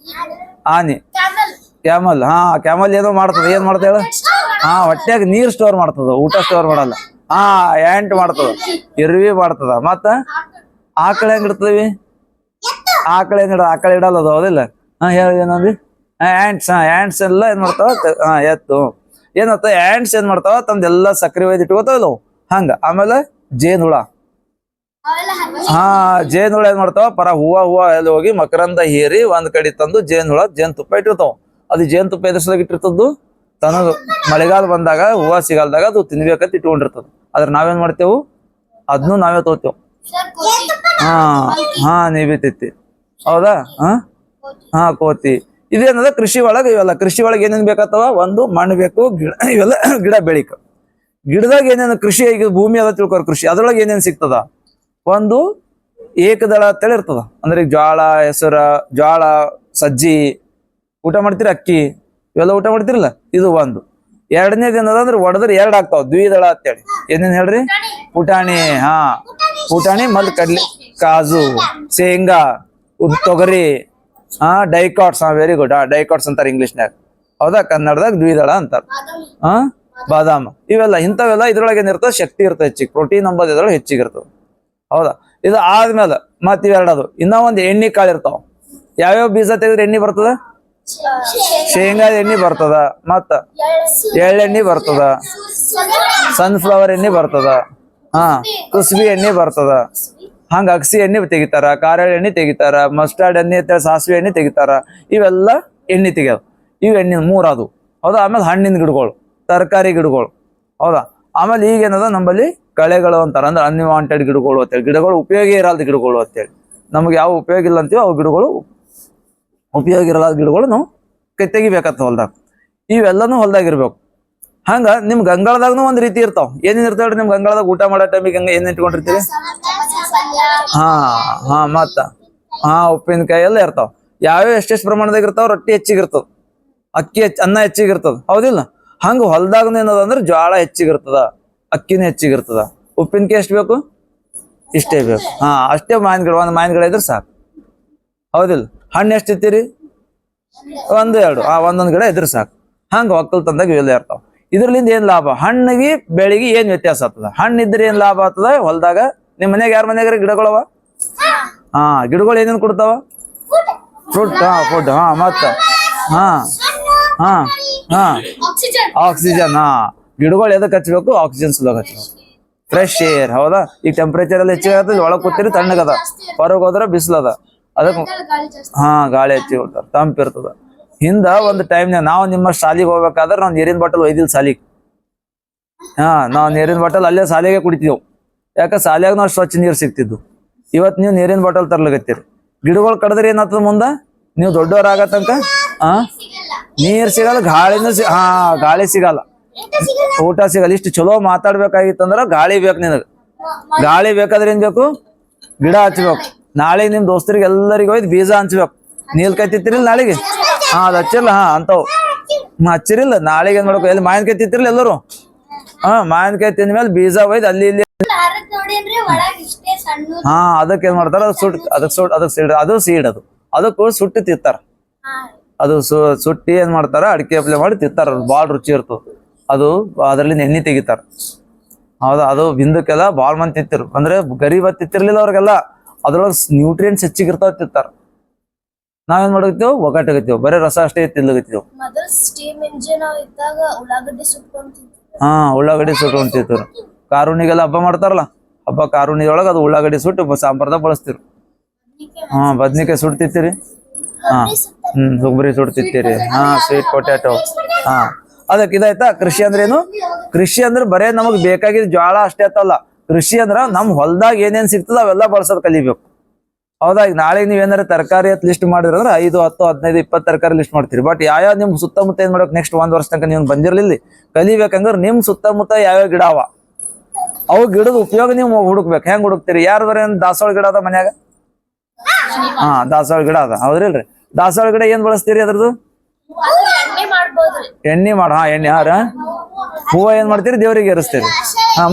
ಆನೆ, ಕ್ಯಾಮಲ್. ಕ್ಯಾಮಲ್ ಏನೋ ಮಾಡ್ತದ. ಏನ್ ಮಾಡ್ತ ಹೇಳ? ಹೊಟ್ಯಾಗ ನೀರ್ ಸ್ಟೋರ್ ಮಾಡ್ತದ, ಊಟ ಸ್ಟೋರ್ ಮಾಡಲ್ಲ. ಆಂಟ್ ಮಾಡ್ತದ, ಇರ್ವಿ ಮಾಡ್ತದ. ಮತ್ತ ಆಕಳ ಹೆಂಗ್ ಇಡ್ತದವಿ? ಆಕಳ ಇಡಲ್ಲ ಅದು, ಹೌದಿಲ್ಲ? ಹೇಳಿ ಏನಂದ್ವಿ? ಆಂಟ್ಸ್ ಎಲ್ಲ ಏನ್ ಮಾಡ್ತಾವ? ಎತ್ತು ಏನಾಗ್ತಾವ, ಆಂಟ್ಸ್ ಏನ್ ಮಾಡ್ತಾವ, ತಮ್ದೆಲ್ಲ ಸಕ್ರೆ ಒಯ್ದು ಇಟ್ಕೋತಾವ ಹಂಗ. ಆಮೇಲೆ ಜೇನುಹುಳ ಜೇನುಹುಳ ಏನ್ ಮಾಡ್ತಾವ, ಹೂವ ಎಲ್ಲಿ ಹೋಗಿ ಮಕರಂದ ಹೀರಿ ಒಂದ್ ಕಡೆ ತಂದು ಜೇನುತುಪ್ಪ ಇಟ್ಟಿರ್ತಾವ. ಅದು ಜೇನುತುಪ್ಪ ಎದುರ್ಸದಾಗ ಇಟ್ಟಿರ್ತದ್ದು, ತನಗ ಮಳೆಗಾಲ ಬಂದಾಗ ಹೂವ ಸಿಗಲ್ದಾಗ ಅದು ತಿನ್ಬೇಕಂತ ಇಟ್ಕೊಂಡಿರ್ತದ. ಆದ್ರೆ ನಾವೇನ್ ಮಾಡ್ತೇವು, ಅದನ್ನು ನಾವೇ ತಗೋತೇವ್. ನೀವೇ ತಿತ್ತಿ. ಹೌದಾ. ಕೋತಿ. ಇದೇನದ ಕೃಷಿ ಒಳಗ ಇವೆಲ್ಲ. ಕೃಷಿ ಒಳಗೆ ಏನೇನ್ ಬೇಕಾಗ್ತಾವ? ಒಂದು ಮಣ್ಣು ಬೇಕು, ಇವೆಲ್ಲ ಗಿಡ ಬೆಳಿಕ. ಗಿಡದಾಗ ಏನೇನು ಕೃಷಿ, ಈಗ ಭೂಮಿ ಅದ ತಿಳ್ಕೊರ್ ಕೃಷಿ, ಅದ್ರೊಳಗೆ ಏನೇನ್ ಸಿಗ್ತದ? ಒಂದು ಏಕದಳ ಅಂತೇಳಿ ಇರ್ತದ. ಅಂದ್ರೆ ಈಗ ಜ್ವಾಳ, ಹೆಸರ, ಜ್ವಾಳ, ಸಜ್ಜಿ ಊಟ ಮಾಡ್ತೀರಿ, ಅಕ್ಕಿ ಇವೆಲ್ಲ ಊಟ ಮಾಡ್ತಿರಲ್ಲ, ಇದು ಒಂದು. ಎರಡನೇದು ಏನದ ಅಂದ್ರೆ ಒಡದ್ರೆ ಎರಡು ಆಗ್ತಾವ, ದ್ವಿದಳ ಅಂತೇಳಿ. ಏನೇನ್ ಹೇಳ್ರಿ? ಪುಟಾಣಿ, ಹಾ ಪುಟಾಣಿ, ಮಲ್ ಕಡ್ಲಿ, ಕಾಜು, ಶೇಂಗಾ, ತೊಗರಿ, ಡೈಕಾಟ್ಸ್, ವೆರಿ ಗುಡ್, ಡೈಕಾಟ್ಸ್ ಅಂತಾರೆ ಇಂಗ್ಲಿಷ್ನ್ಯಾಗ. ಹೌದಾ? ಕನ್ನಡದಾಗ ದ್ವಿದಳ ಅಂತಾರ. ಹಾ ಬಾದಾಮ್, ಇವೆಲ್ಲ ಇಂಥವೆಲ್ಲ ಇದ್ರೊಳಗೆ ಏನಿರ್ತದೆ, ಶಕ್ತಿ ಇರ್ತದೆ ಹೆಚ್ಚಿಗೆ, ಪ್ರೋಟೀನ್ ಅಂಬೋದು ಇದ್ರೊಳಗೆ ಹೆಚ್ಚಿಗೆ ಇರ್ತದೆ. ಹೌದಾ? ಇದು ಆದ್ಮೇಲೆ ಮತ್ ಇವೆರಡದು ಇನ್ನ ಒಂದು ಎಣ್ಣೆ ಕಾಳು ಇರ್ತಾವ. ಯಾವ್ಯಾವ ಬೀಜ ತೆಗೆದ್ರೆ ಎಣ್ಣೆ ಬರ್ತದ? ಶೇಂಗಾದ ಎಣ್ಣೆ ಬರ್ತದ, ಮತ್ತ ಎಳ್ಳೆಣ್ಣೆ ಬರ್ತದ, ಸನ್ಫ್ಲವರ್ ಎಣ್ಣೆ ಬರ್ತದ, ಕುಸ್ಬಿ ಎಣ್ಣೆ ಬರ್ತದ. ಹಂಗ ಅಗಸಿ ಎಣ್ಣೆ ತೆಗಿತಾರ, ಖಾರ ಎಣ್ಣೆ ತೆಗಿತಾರ, ಮಸ್ಟರ್ಡ್ ಎಣ್ಣೆ, ಸಾಸಿವೆ ಎಣ್ಣೆ ತೆಗಿತಾರ. ಇವೆಲ್ಲ ಎಣ್ಣೆ ತೆಗಿಯೋದು. ಇವು ಎಣ್ಣೆ ಮೂರದು. ಹೌದಾ? ಆಮೇಲೆ ಹಣ್ಣಿನ ಗಿಡಗಳು, ತರಕಾರಿ ಗಿಡಗಳು. ಹೌದಾ? ಆಮೇಲೆ ಈಗೇನದ ನಂಬಲ್ಲಿ ಕಳೆಗಳು ಅಂತಾರ, ಅಂದ್ರೆ ಅನ್ವಾಂಟೆಡ್ ಗಿಡಗಳು ಅಂತೇಳಿ, ಗಿಡಗಳು ಉಪಯೋಗ ಇರಲ್ದ ಗಿಡಗಳು ಅಂತೇಳಿ. ನಮ್ಗೆ ಯಾವ ಉಪಯೋಗ ಇಲ್ಲ ಅಂತೀವೋ ಅವು ಗಿಡಗಳು, ಉಪಯೋಗ ಇರಲ್ಲ ಗಿಡಗಳು ನಾವು ತೆಗಿಬೇಕತ್ತ ಹೊಲ್ದಾಗ. ಇವೆಲ್ಲನೂ ಹೊಲ್ದಾಗ ಇರ್ಬೇಕು. ಹಂಗ ನಿಮ್ ಗಂಗಾಳದಾಗನು ಒಂದ್ ರೀತಿ ಇರ್ತಾವ. ಏನೇನ್ ಇರ್ತಾವ್ರಿ ನಿಮ್ ಗಂಗಾಳದಾಗ? ಊಟ ಮಾಡೋ ಟೈಮಿಗೆ ಹಂಗ ಏನ್ ಇಟ್ಕೊಂಡಿರ್ತೀವಿ? ಮತ್ತ ಉಪ್ಪಿನಕಾಯಿ ಎಲ್ಲ ಇರ್ತಾವ. ಯಾವ್ಯಾವ ಎಷ್ಟೆಷ್ಟು ಪ್ರಮಾಣದಾಗ ಇರ್ತಾವ? ರೊಟ್ಟಿ ಹೆಚ್ಚಿಗಿರ್ತದ, ಅಕ್ಕಿ ಅನ್ನ ಹೆಚ್ಚಿಗಿರ್ತದ. ಹೌದಿಲ್ಲ? ಹಂಗ ಹೊಲ್ದಾಗನು ಏನದ ಅಂದ್ರೆ ಜ್ವಾಳ ಹೆಚ್ಚಿಗಿರ್ತದ, ಅಕ್ಕಿನೂ ಹೆಚ್ಚಿಗಿರ್ತದ. ಉಪ್ಪಿನಕಾಯಿ ಎಷ್ಟು ಬೇಕು? ಇಷ್ಟೇ ಬೇಕು. ಅಷ್ಟೇ ಮಾವಿನ ಗಿಡ, ಒಂದು ಮಾವಿನ ಗಿಡ ಇದ್ರೆ ಸಾಕು. ಹೌದಿಲ್ಲ? ಹಣ್ಣು ಎಷ್ಟು ಇತ್ತೀರಿ? ಒಂದು ಎರಡು, ಒಂದೊಂದು ಗಿಡ ಇದ್ರೆ ಸಾಕು. ಹಂಗ ಒಕ್ಕಲ್ತನದಾಗ ಇವೆಲ್ಲ ಇರ್ತಾವ. ಇದ್ರಲಿಂದ ಏನ್ ಲಾಭ? ಹಣ್ಣಿಗೆ ಬೆಳಿಗ್ಗೆ ಏನ್ ವ್ಯತ್ಯಾಸ ಆಗ್ತದ? ಹಣ್ಣು ಇದ್ರೆ ಏನ್ ಲಾಭ ಆಗ್ತದ ಹೊಲ್ದಾಗ? ನಿಮ್ ಮನ್ಯಾಗ ಯಾರ ಮನ್ಯಾಗ ಗಿಡಗಳವ? ಗಿಡಗಳು ಏನೇನ್ ಕೊಡ್ತಾವ? ಫ್ರೂಟ್, ಫುಡ್, ಮತ್ತ ಆಕ್ಸಿಜನ್. ಗಿಡಗಳು ಎದಕ್ ಹಚ್ಬೇಕು? ಆಕ್ಸಿಜನ್ ಸಲುವಾಗಿ ಹಚ್ಬೇಕು, ಫ್ರೆಶ್ ಏರ್. ಹೌದಾ? ಈಗ ಟೆಂಪರೇಚರ್ ಎಲ್ಲ ಹೆಚ್ಚಿಗೆ ಆಗ್ತದೆ, ಒಳಗ್ ಕೂತಿರಿ ತಣ್ಣಗದ, ಹೊರಗೆ ಹೋದ್ರ ಬಿಸಿಲದ, ಅದಕ್ಕೆ ಗಾಳಿ ಹೆಚ್ಚಿಗೆ ಕೊಡ್ತಾರ, ತಂಪಿರ್ತದ. ಹಿಂದ ಒಂದು ಟೈಮ್ನಾಗ ನಾವು ನಿಮ್ಮ ಶಾಲಿಗೆ ಹೋಗ್ಬೇಕಾದ್ರೆ ನಾವು ನೀರಿನ ಬಾಟಲ್ ಒಯ್ದಿಲ್ಲ ಶಾಲಿಗೆ. ನಾವು ನೀರಿನ ಬಾಟಲ್ ಅಲ್ಲೇ ಶಾಲೆಗೆ ಕುಡಿತಿದ್ದೆವು. ಯಾಕ? ಶಾಲ್ಯಾಗ ನಾವು ಸ್ವಚ್ಛ ನೀರು ಸಿಗ್ತಿದ್ದು. ಇವತ್ತು ನೀವು ನೀರಿನ ಬಾಟಲ್ ತರ್ಲಾಗತ್ತೀರಿ. ಗಿಡಗಳು ಕಡದ್ರೆ ಏನಾಗ್ತದ ಮುಂದ? ನೀವು ದೊಡ್ಡವ್ರ ಆಗತ್ತಂಕ ನೀರ್ ಸಿಗಲ್ಲ, ಗಾಳಿನೂ ಗಾಳಿ ಸಿಗಲ್ಲ, ಊಟ ಸಿಗಲ್ಲ. ಇಷ್ಟು ಚಲೋ ಮಾತಾಡ್ಬೇಕಾಗಿತ್ತಂದ್ರ ಗಾಳಿ ಬೇಕು ನಿನಗ. ಗಾಳಿ ಬೇಕಾದ್ರೆ ಏನ್ ಬೇಕು? ಗಿಡ ಹಚ್ಬೇಕು. ನಾಳೆ ನಿಮ್ ದೋಸ್ತರಿಗೆ ಎಲ್ಲರಿಗೂ ಹೋಯ್ತು ಬೀಜ ಹಂಚ್ಬೇಕು. ನೀಲ್ ಕಾಯಿ ತಿತ್ತಿರಿಲ್ಲ ನಾಳೆಗೆ? ಅದ್ ಹಚ್ಚಿಲ್ಲ. ಹಚ್ಚಿರಿಲ್ಲ. ನಾಳೆಗೆ ಏನ್ ಮಾಡ್ಬೇಕು? ಎಲ್ಲಿ ಮಾವಿನಕಾಯಿ ತಿತ್ತಿರ್ಲಿ ಎಲ್ಲರೂ? ಮಾವಿನಕಾಯಿ ತಿಂದ ಮೇಲೆ ಬೀಜ ಒಯ್ದು ಅಲ್ಲಿ ಇಲ್ಲಿ ಅದಕ್ಕೆ ಏನ್ ಮಾಡ್ತಾರ? ಅದು ಸೀಡ್, ಅದಕ್ಕೂ ಸುಟ್ಟಿ ತಿಂತಾರ. ಅದು ಸುಟ್ಟಿ ಏನ್ ಮಾಡ್ತಾರ? ಅಡಿಕೆ ಅಪ್ಲೆ ಮಾಡಿ ತಿಂತಾರ. ಬಾಳ್ ರುಚಿ ಇರ್ತದ ಅದು. ಅದ್ರಲ್ಲಿ ಎಣ್ಣೆ ತೆಗಿತಾರ. ಹೌದಾ? ಅದು ಬಿಂದಕ್ಕೆಲ್ಲ ಬಾಳ್ ಮಂದಿ ತಿಂತಿರು. ಅಂದ್ರೆ ಗರೀಬ್ ತಿತ್ತಿರ್ಲಿಲ್ಲ ಅವ್ರಿಗೆಲ್ಲ. ಅದ್ರೊಳಗೆ ನ್ಯೂಟ್ರಿಯೆಂಟ್ಸ್ ಹೆಚ್ಚಿಗಿರ್ತಾವ, ತಿಂತಾರ. ನಾವೇನ್ ಮಾಡಕತ್ತೀವಿ? ಒಗ್ಗಟ್ಟಗತ್ತೀವಿ, ಬರೀ ರಸ ಅಷ್ಟೇ ತಿನ್ಲಗತ್ತೀವಿ. ಉಳ್ಳಾಗಡ್ಡಿ ಸುಟ್ಕೊಂಡ್ ತಿಂತಿರು. ಕಾರುಣಿಗೆಲ್ಲ ಹಬ್ಬ ಮಾಡ್ತಾರಲ್ಲ, ಹಬ್ಬ ಕಾರುಣಿಯೊಳಗ ಅದು ಉಳ್ಳಾಗಡ್ಡಿ ಸುಟ್ಟು ಸಾಂಬಾರ್ದಾಗ ಬಳಸ್ತಿರು. ಬದ್ನಿಕಾಯಿ ಸುಟ್ಟು ತಿಂತೀರಿ? ಹುಬ್ರಿ ಸುಟ್ಟು ತಿಂತೀರಿ? Sweet potato. ಅದಕ್ಕೆ ಇದಾಯ್ತಾ? ಕೃಷಿ ಅಂದ್ರೆ ಏನು? ಕೃಷಿ ಅಂದ್ರೆ ಬರೇ ನಮಗ್ ಬೇಕಾಗಿದ್ ಜ್ವಾಳ ಅಷ್ಟೇ ಅತ್ತಲ್ಲ. ಕೃಷಿ ಅಂದ್ರ ನಮ್ ಹೊಲ್ದಾಗ ಏನೇನ್ ಸಿಗ್ತದ ಅವೆಲ್ಲ ಬಳಸೋದ್ ಕಲಿಬೇಕು. ಹೌದಾ? ಈಗ ನಾಳೆ ನೀವ್ ಏನಾರ ತರಕಾರಿ ಅಂತ ಲಿಸ್ಟ್ ಮಾಡಿದ್ರೆ 5, 10, 15, 20 ತರಕಾರಿ ಲಿಸ್ಟ್ ಮಾಡ್ತೀರಿ. ಬಟ್ ಯಾವ ನಿಮ್ ಸುತ್ತಮುತ್ತ ಏನ್ ಮಾಡ್ಬೇಕು? ನೆಕ್ಸ್ಟ್ 1 ವರ್ಷ ತನಕ ನೀವು ಬಂದಿರ್ಲಿಲ್ಲ ಕಲಿಬೇಕಂದ್ರೆ ನಿಮ್ ಸುತ್ತಮುತ್ತ ಯಾವ್ಯಾವ ಗಿಡ ಅವ, ಅವು ಗಿಡದ ಉಪಯೋಗ ನೀವು ಹುಡುಕ್ಬೇಕು. ಹೆಂಗ್ ಹುಡುಕ್ತಿರಿ? ಯಾರ್ದಾರ ದಾಸವಾಳ ಗಿಡ ಅದ ಮನ್ಯಾಗ? ದಾಸವಾಳ ಗಿಡ ಅದ, ಹೌದ್ರಿಲ್ರಿ? ದಾಸವಾಳ ಗಿಡ ಏನ್ ಬಳಸ್ತೀರಿ ಅದ್ರದ್ದು? ಎಣ್ಣೆ ಎಣ್ಣೆ ಹೂವ ಏನ್ ಮಾಡ್ತೀರಿ? ದೇವ್ರಿಗೆ ಏರಿಸ್ತೀರಿ.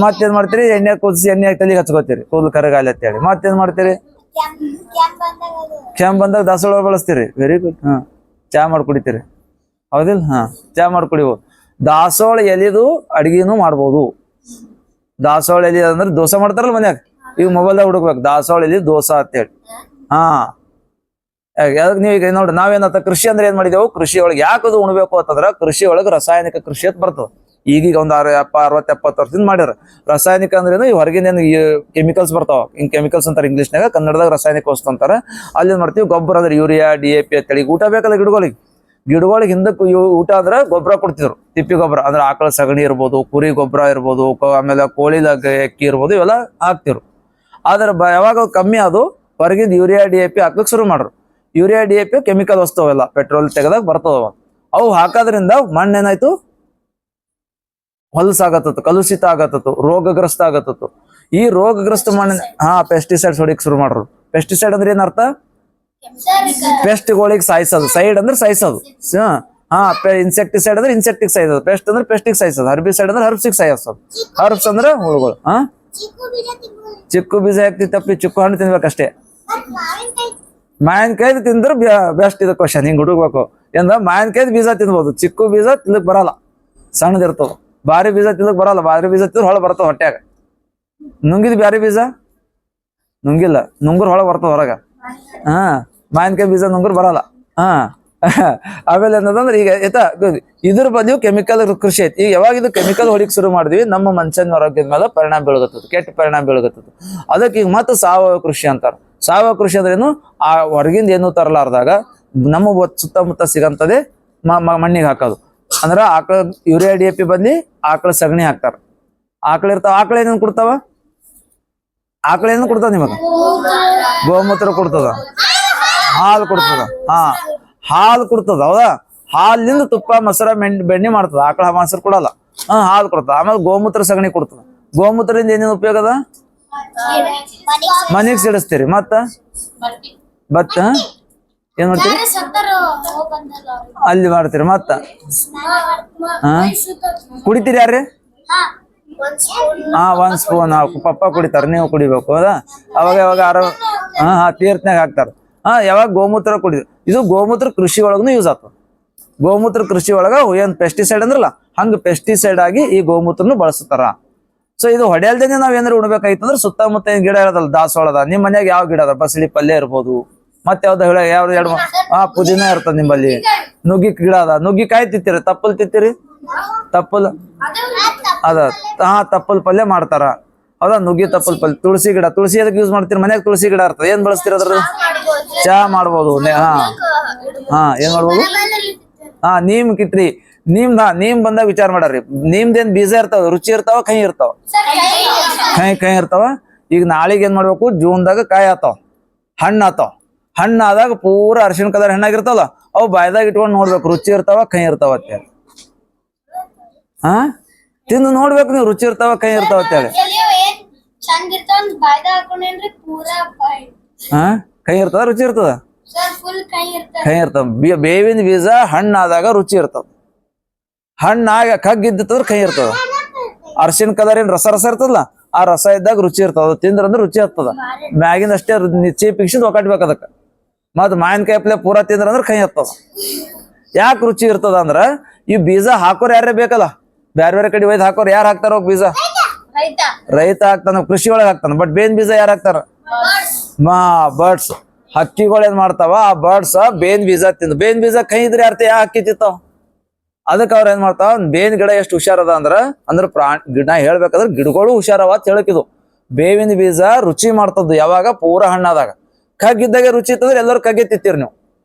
ಮತ್ತೇನ್ ಮಾಡ್ತೀರಿ? ಎಣ್ಣೆ ಕುದಿಸಿ ಎಣ್ಣೆ ತಲೆಗೆ ಹಚ್ಕೋತೀರಿ, ಕೂದಲು ಕರಗಾಲಿ ಅಂತ ಹೇಳಿ. ಮತ್ತೇನ್ ಮಾಡ್ತೀರಿ? ಕ್ಯಾಂಪ್ ಬಂದಾಗ ದಾಸವಾಳ ಬಳಸ್ತೀರಿ. Very good. ಚಾ ಮಾಡಿ ಕುಡಿತೀರಿ, ಹೌದಿಲ್ಲ? ಚಾ ಮಾಡಿ ಕುಡಿಬೋದು. ದಾಸವಾಳ ಎಲೆದು ಅಡಿಗೆನೂ ಮಾಡ್ಬೋದು. ದಾಸವಾಳ ಎಲೆ ಅಂದ್ರೆ ದೋಸೆ ಮಾಡ್ತಾರಲ್ಲ ಮನ್ಯಾಗ, ಈಗ ಮೊಬೈಲ್ದಾಗ ಹುಡುಕ್ಬೇಕು ದಾಸವಾಳ ಎಲೆ ದೋಸೆ ಅಂತೇಳಿ. ಅದಕ್ಕೆ ನೀವು ಈಗ ನೋಡ್ರಿ, ನಾವೇನತ್ತ ಕೃಷಿ ಅಂದ್ರೆ ಏನ್ ಮಾಡಿದೆವು? ಕೃಷಿ ಒಳಗೆ ಯಾಕದು ಉಣ್ಬೇಕು ಅಂತಂದ್ರ ಕೃಷಿ ಒಳಗೆ ರಾಸಾಯನಿಕ ಕೃಷಿ ಅಂತ ಬರ್ತದ. ಈಗೀಗ ಒಂದು 60-70 ವರ್ಷದಿಂದ ಮಾಡ್ಯಾರ. ರಾಸಾಯನಿಕ ಅಂದ್ರೆ ಈ ಹೊರಗಿನ ಕೆಮಿಕಲ್ಸ್ ಬರ್ತಾವ, ಹಿಂಗ್ ಕೆಮಿಕಲ್ಸ್ ಅಂತಾರೆ ಇಂಗ್ಲೀಷ್ನಾಗ, ಕನ್ನಡದಾಗ ರಾಸಾಯನಿಕ ವಸ್ತು ಅಂತಾರ. ಅಲ್ಲಿ ಏನ್ ಮಾಡ್ತೀವಿ? ಗೊಬ್ಬರ ಅಂದ್ರೆ ಯೂರಿಯಾ, DAP ಅಂತೇಳಿ. ಊಟ ಬೇಕಲ್ಲ ಗಿಡಗಳಿಗೆ ಹಿಂದಕ್ಕೆ ಊಟ ಅಂದ್ರೆ ಗೊಬ್ಬರ ಕೊಡ್ತಿದ್ರು. ತಿಪ್ಪಿ ಗೊಬ್ಬರ ಅಂದ್ರೆ ಆಕಳ ಸಗಣಿ ಇರ್ಬೋದು, ಕುರಿ ಗೊಬ್ಬರ ಇರ್ಬೋದು, ಆಮೇಲೆ ಕೋಳಿ ಅಕ್ಕಿ ಇರ್ಬೋದು, ಇವೆಲ್ಲ ಹಾಕ್ತಿರು. ಆದ್ರೆ ಯಾವಾಗ ಕಮ್ಮಿ ಅದು ಹೊರಗಿಂದ ಯೂರಿಯಾ, DAP ಹಾಕ್ಲಿಕ್ಕೆ ಶುರು ಮಾಡ್ರು. ಯೂರಿಯಾ, DAP ಕೆಮಿಕಲ್ ವಸ್ತು ಅವೆಲ್ಲ ಪೆಟ್ರೋಲ್ ತೆಗೆದಾಗ ಬರ್ತದವ. ಅವು ಹಾಕೋದ್ರಿಂದ ಮಣ್ಣೇನಾಯ್ತು? ಹೊಲಸಾಗತ್ತತ್ತು, ಕಲುಷಿತ ಆಗತ್ತತ್ತು, ರೋಗಗ್ರಸ್ತ ಆಗತ್ತತ್ತು. ಈ ರೋಗಗ್ರಸ್ತ ಮಣ್ಣಿನ ಪೆಸ್ಟಿಸೈಡ್ಸ್ ಹೊಡಿಕ್ ಶುರು ಮಾಡ್ರು. ಪೆಸ್ಟಿಸೈಡ್ ಅಂದ್ರೆ ಏನ್ ಅರ್ಥ? ಪೆಸ್ಟ್ಗಳಿಗೆ ಸಾಯಿಸೋದು. ಸೈಡ್ ಅಂದ್ರೆ ಸಾಯಿಸೋದು. ಇನ್ಸೆಕ್ಟಿಸೈಡ್ ಅಂದ್ರೆ ಇನ್ಸೆಕ್ಟಿಕ್ ಸಾಯಿಸೋದು. ಪೆಸ್ಟ್ ಅಂದ್ರೆ ಪೆಸ್ಟಿಕ್ ಸಾಯಿಸೋದು. ಹರ್ಬಿಸೈಡ್ ಅಂದ್ರೆ ಹರ್ಬ್ಸಿಕ್ ಸಾಯಿಸೋದು. ಹರ್ಬ್ಸ್ ಅಂದ್ರೆ ಹುಳುಗಳು. ಚಿಕ್ಕು ಬೀಜ ಹಾಕ್ತಿತ್ತಪ್ಪಿ, ಚಿಕ್ಕು ಹಣ್ಣು ತಿನ್ಬೇಕಷ್ಟೇ. ಮಾವಿನಕಾಯ್ದು ತಿಂದ್ರೆ ಬೆಸ್ಟ್. ಇದು ಕ್ವಶನ್ ಹಿಂಗ್ ಹುಡುಗ್ಬೇಕು. ಎಂದ ಮಾವಿನಕಾಯ್ದು ಬೀಜ ತಿನ್ಬೋದು, ಚಿಕ್ಕು ಬೀಜ ತಿನ್ನಕ್ ಬರಲ್ಲ, ಸಣ್ಣದಿರ್ತದ. ಬಾರಿ ಬೀಜ ತಿನ್ನಕ್ ಬರಲ್ಲ, ಬಾರಿ ಬೀಜ ತಿಂದ್ರೆ ಹೊಳ ಬರ್ತದ ಹೊಟ್ಯಾಗ. ನುಂಗಿದ್ ಬ್ಯಾರಿ ಬೀಜ ನುಂಗಿಲ್ಲ, ನುಂಗುರ್ ಹೊಳ ಬರ್ತದ ಹೊರಗ. ಮಾವಿನಕಾಯಿ ಬೀಜ ನುಂಗುರ್ ಬರಲ್ಲ. ಆಮೇಲೆ ಏನದಂದ್ರೆ ಈಗ ಇದ್ರ ಬದಲು ಕೆಮಿಕಲ್ ಕೃಷಿ ಐತಿ. ಈಗ ಯಾವಾಗ ಇದು ಕೆಮಿಕಲ್ ಹೊಡಿಕ್ ಶುರು ಮಾಡಿದ್ವಿ, ನಮ್ಮ ಮನುಷ್ಯನ ಆರೋಗ್ಯದ ಮೇಲೆ ಪರಿಣಾಮ ಬೀಳಗತ್ತದ, ಕೆಟ್ಟ ಪರಿಣಾಮ ಬೀಳಗತ್ತದ. ಅದಕ್ಕೆ ಈಗ ಮತ್ತೆ ಸಾವಯವ ಕೃಷಿ ಅಂತಾರ. ಸಾವಯವ ಕೃಷಿ ಅಂದ್ರೇನು? ಆ ಹೊರಗಿಂದ ಏನು ತರಲಾರ್ದಾಗ ನಮ್ಮ ಸುತ್ತಮುತ್ತ ಸಿಗಂತದೇ ಮಣ್ಣಿಗೆ ಹಾಕೋದು. ಅಂದ್ರ ಆಕಳ ಯೂರಿಯಾ DAP ಬದ್ಲಿ ಆಕಳ ಸಗಣಿ ಹಾಕ್ತಾರ. ಆಕಳ ಇರ್ತಾವ. ಆಕಳ ಏನೇನು ಕೊಡ್ತಾವ? ಆಕಳ ಏನು ಕೊಡ್ತಾವ ನಿಮಗ? ಗೋಮೂತ್ರ ಕೊಡ್ತದ, ಹಾಲು ಕೊಡ್ತದ. ಹಾಲು ಕೊಡ್ತದ, ಹೌದಾ? ಹಾಲಿಂದ ತುಪ್ಪ, ಮೊಸರ, ಬೆಣ್ಣೆ ಮಾಡ್ತದ. ಆಕಳ ಮೊಸರು ಕೊಡಲ್ಲ. ಹಾಲು ಕೊಡ್ತದ. ಆಮೇಲೆ ಗೋಮೂತ್ರ ಸಗಣಿ ಕೊಡ್ತದ. ಗೋಮೂತ್ರದಿಂದ ಏನೇನು ಉಪಯೋಗ ಅದ? ಮನೆಗ್ ಸಿಡಿಸ್ತೀರಿ. ಮತ್ತ ಭತ್ತ ಏನ್ ಮಾಡ್ತೀರಿ? ಅಲ್ಲಿ ಮಾಡ್ತೀರಿ. ಮತ್ತ ಕುಡಿತೀರಿ ಯಾರ್ರಿ? ಒಂದ್ ಸ್ಪೂನ್ ಪಪ್ಪ ಕುಡಿತಾರ, ನೀವು ಕುಡಿಬೇಕು, ಹೌದಾ? ಅವಾಗ ಯಾವಾಗ ತೀರ್ಥನ್ಯಾಗ ಹಾಕ್ತಾರ. ಯಾವಾಗ ಗೋಮೂತ್ರ ಕುಡಿದ್ರು. ಇದು ಗೋಮೂತ್ರ ಕೃಷಿ ಒಳಗೂ ಯೂಸ್ ಆಗ್ತದ. ಗೋಮೂತ್ರ ಕೃಷಿ ಒಳಗ ಏನ್ ಪೆಸ್ಟಿಸೈಡ್ ಅಂದ್ರಲ್ಲ, ಹಂಗ ಪೆಸ್ಟಿಸೈಡ್ ಆಗಿ ಈ ಗೋಮೂತ್ರನು ಬಳಸ್ತಾರ. ಸೊ ಇದು ಹೊಡೆಯಲ್ದೇನೆ ನಾವ್ ಏನಾರ ಉಣ್ಬೇಕಾಯ್ತಂದ್ರ ಸುತ್ತಮುತ್ತ ಏನ್ ಗಿಡ ಇರೋದಲ್ಲ, ದಾಸವಾಳದ. ನಿಮ್ ಮನ್ಯಾಗ ಯಾವ ಗಿಡ ಅದ? ಬಸಳಿ ಪಲ್ಯ ಇರ್ಬೋದು, ಮತ್ತೆ ಯಾವ್ದು ಎರಡು ಪುದೀನ ಇರ್ತದ. ನಿಮ್ಮಲ್ಲಿ ನುಗ್ಗಿ ಗಿಡ ಅದ. ನುಗ್ಗಿಕಾಯಿ ತಿತ್ತೀರಿ, ತಪ್ಪಲ್ ತಿತ್ತೀರಿ? ತಪ್ಪಲ್ ಅದ. ತಪ್ಪಲ್ ಪಲ್ಯ ಮಾಡ್ತಾರ, ಹೌದಾ? ನುಗ್ಗಿ ತಪ್ಪಲ್ ಪಲ್ಯ. ತುಳಸಿ ಗಿಡ, ತುಳಸಿ ಅದಕ್ಕೆ ಯೂಸ್ ಮಾಡ್ತೀರಿ? ಮನ್ಯಾಗ ತುಳಸಿ ಗಿಡ ಇರ್ತದ. ಏನ್ ಬಳಸ್ತೀರ ಅದ್ರ? ಚಹಾ ಮಾಡ್ಬೋದು. ಏನ್ ಮಾಡ್ಬೋದು? ನೀಮ್ ಕಿತ್ರಿ. ನೀಮ್ ಬಂದಾಗ ವಿಚಾರ ಮಾಡ್ರಿ. ನಿಮ್ದೇನ್ ಬೀಜ ಇರ್ತಾವ, ರುಚಿ ಇರ್ತಾವ, ಕೈ ಇರ್ತಾವ? ಕೈ ಇರ್ತಾವ. ಈಗ ನಾಳಿಗೆ ಏನ್ ಮಾಡ್ಬೇಕು? ಜೂನ್ದಾಗ ಕಾಯಿ ಆತಾವ, ಹಣ್ಣು ಆತಾವ. ಹಣ್ಣು ಆದಾಗ ಪೂರಾ ಅರಿಶಿಣ ಕಲರ್ ಹಣ್ಣಾಗಿರ್ತಾವಲ್ಲ, ಅವು ಬಾಯ್ದಾಗ ಇಟ್ಕೊಂಡ್ ನೋಡ್ಬೇಕು, ರುಚಿ ಇರ್ತಾವ, ಕೈ ಇರ್ತಾವ ಅಂತೇಳಿ. ತಿಂದು ನೋಡ್ಬೇಕು ನೀವು, ರುಚಿ ಇರ್ತಾವ, ಕೈ ಇರ್ತಾವ ಅಂತೇಳಿ. ಕೈ ಇರ್ತದ, ರುಚಿ ಇರ್ತದ? ಕೈ ಇರ್ತಾವ. ಬೇವಿನ ಬೀಜ ಹಣ್ಣಾದಾಗ ರುಚಿ ಇರ್ತದ. ಹಣ್ಣಾಗ ಕಗ್ಗಿದ್ದಂದ್ರೆ ಕೈ ಇರ್ತದ. ಅರ್ಶಿಣ ಕಲರ್ ಏನ್ ರಸ ಇರ್ತದಲ್ಲ, ಆ ರಸ ಇದ್ದಾಗ ರುಚಿ ಇರ್ತದ. ತಿಂದ್ರಂದ್ರೆ ರುಚಿ ಇರ್ತದ. ಮ್ಯಾಗಿನ ಅಷ್ಟೇ ಚೀಪಿಗಿಸಿದ್ ಒಕ್ಕಟ್ಬೇಕು ಅದಕ್ಕ. ಮತ್ ಮಾವಿನಕಾಯಿ ಪಲ್ಯ ಪೂರಾ ತಿಂದ್ರಂದ್ರೆ ಕೈ ಇರ್ತದ. ಯಾಕೆ ರುಚಿ ಇರ್ತದ ಅಂದ್ರ, ಈ ಬೀಜ ಹಾಕೋರ್ ಯಾರೇ ಬೇಕಲ್ಲ, ಬ್ಯಾರೆ ಬೇರೆ ಕಡೆ ಒಯ್ದು ಹಾಕೋರ್. ಯಾರು ಹಾಕ್ತಾರ ಬೀಜ? ರೈತ ಹಾಕ್ತಾನ, ಕೃಷಿ ಒಳಗೆ ಹಾಕ್ತಾನ. ಬಟ್ ಬೇನ್ ಬೀಜ ಯಾರು ಹಾಕ್ತಾರ? ಬರ್ಡ್ಸ್, ಹಕ್ಕಿಗಳು ಏನ್ ಮಾಡ್ತಾವ? ಆ ಬರ್ಡ್ಸ್ ಬೇನ್ ಬೀಜ ತಿಂದು. ಬೇನ್ ಬೀಜ ಕೈ ಇದ್ರೆ ಯಾರ್ತ ಹಕ್ಕಿ ತಿಂತಾವ? ಅದಕ್ಕೆ ಅವ್ರ ಏನ್ ಮಾಡ್ತಾವ? ಬೇವಿನ ಗಿಡ ಎಷ್ಟು ಹುಷಾರದ ಅಂದ್ರ ನಾ ಹೇಳ್ಬೇಕಾದ್ರೆ ಗಿಡಗಳು ಹುಷಾರವ ಅಂತ ಹೇಳಕಿದು. ಬೇವಿನ ಬೀಜ ರುಚಿ ಮಾಡ್ತದ್ದು ಯಾವಾಗ? ಪೂರ ಹಣ್ಣಾದಾಗ. ಕಗ್ಗಿದ್ದಾಗ ರುಚಿ ಇತ್ತಂದ್ರೆ ಎಲ್ಲರೂ ಕಗ್ಗಿ ತಿತ್ತೀರಿ ನೀವು.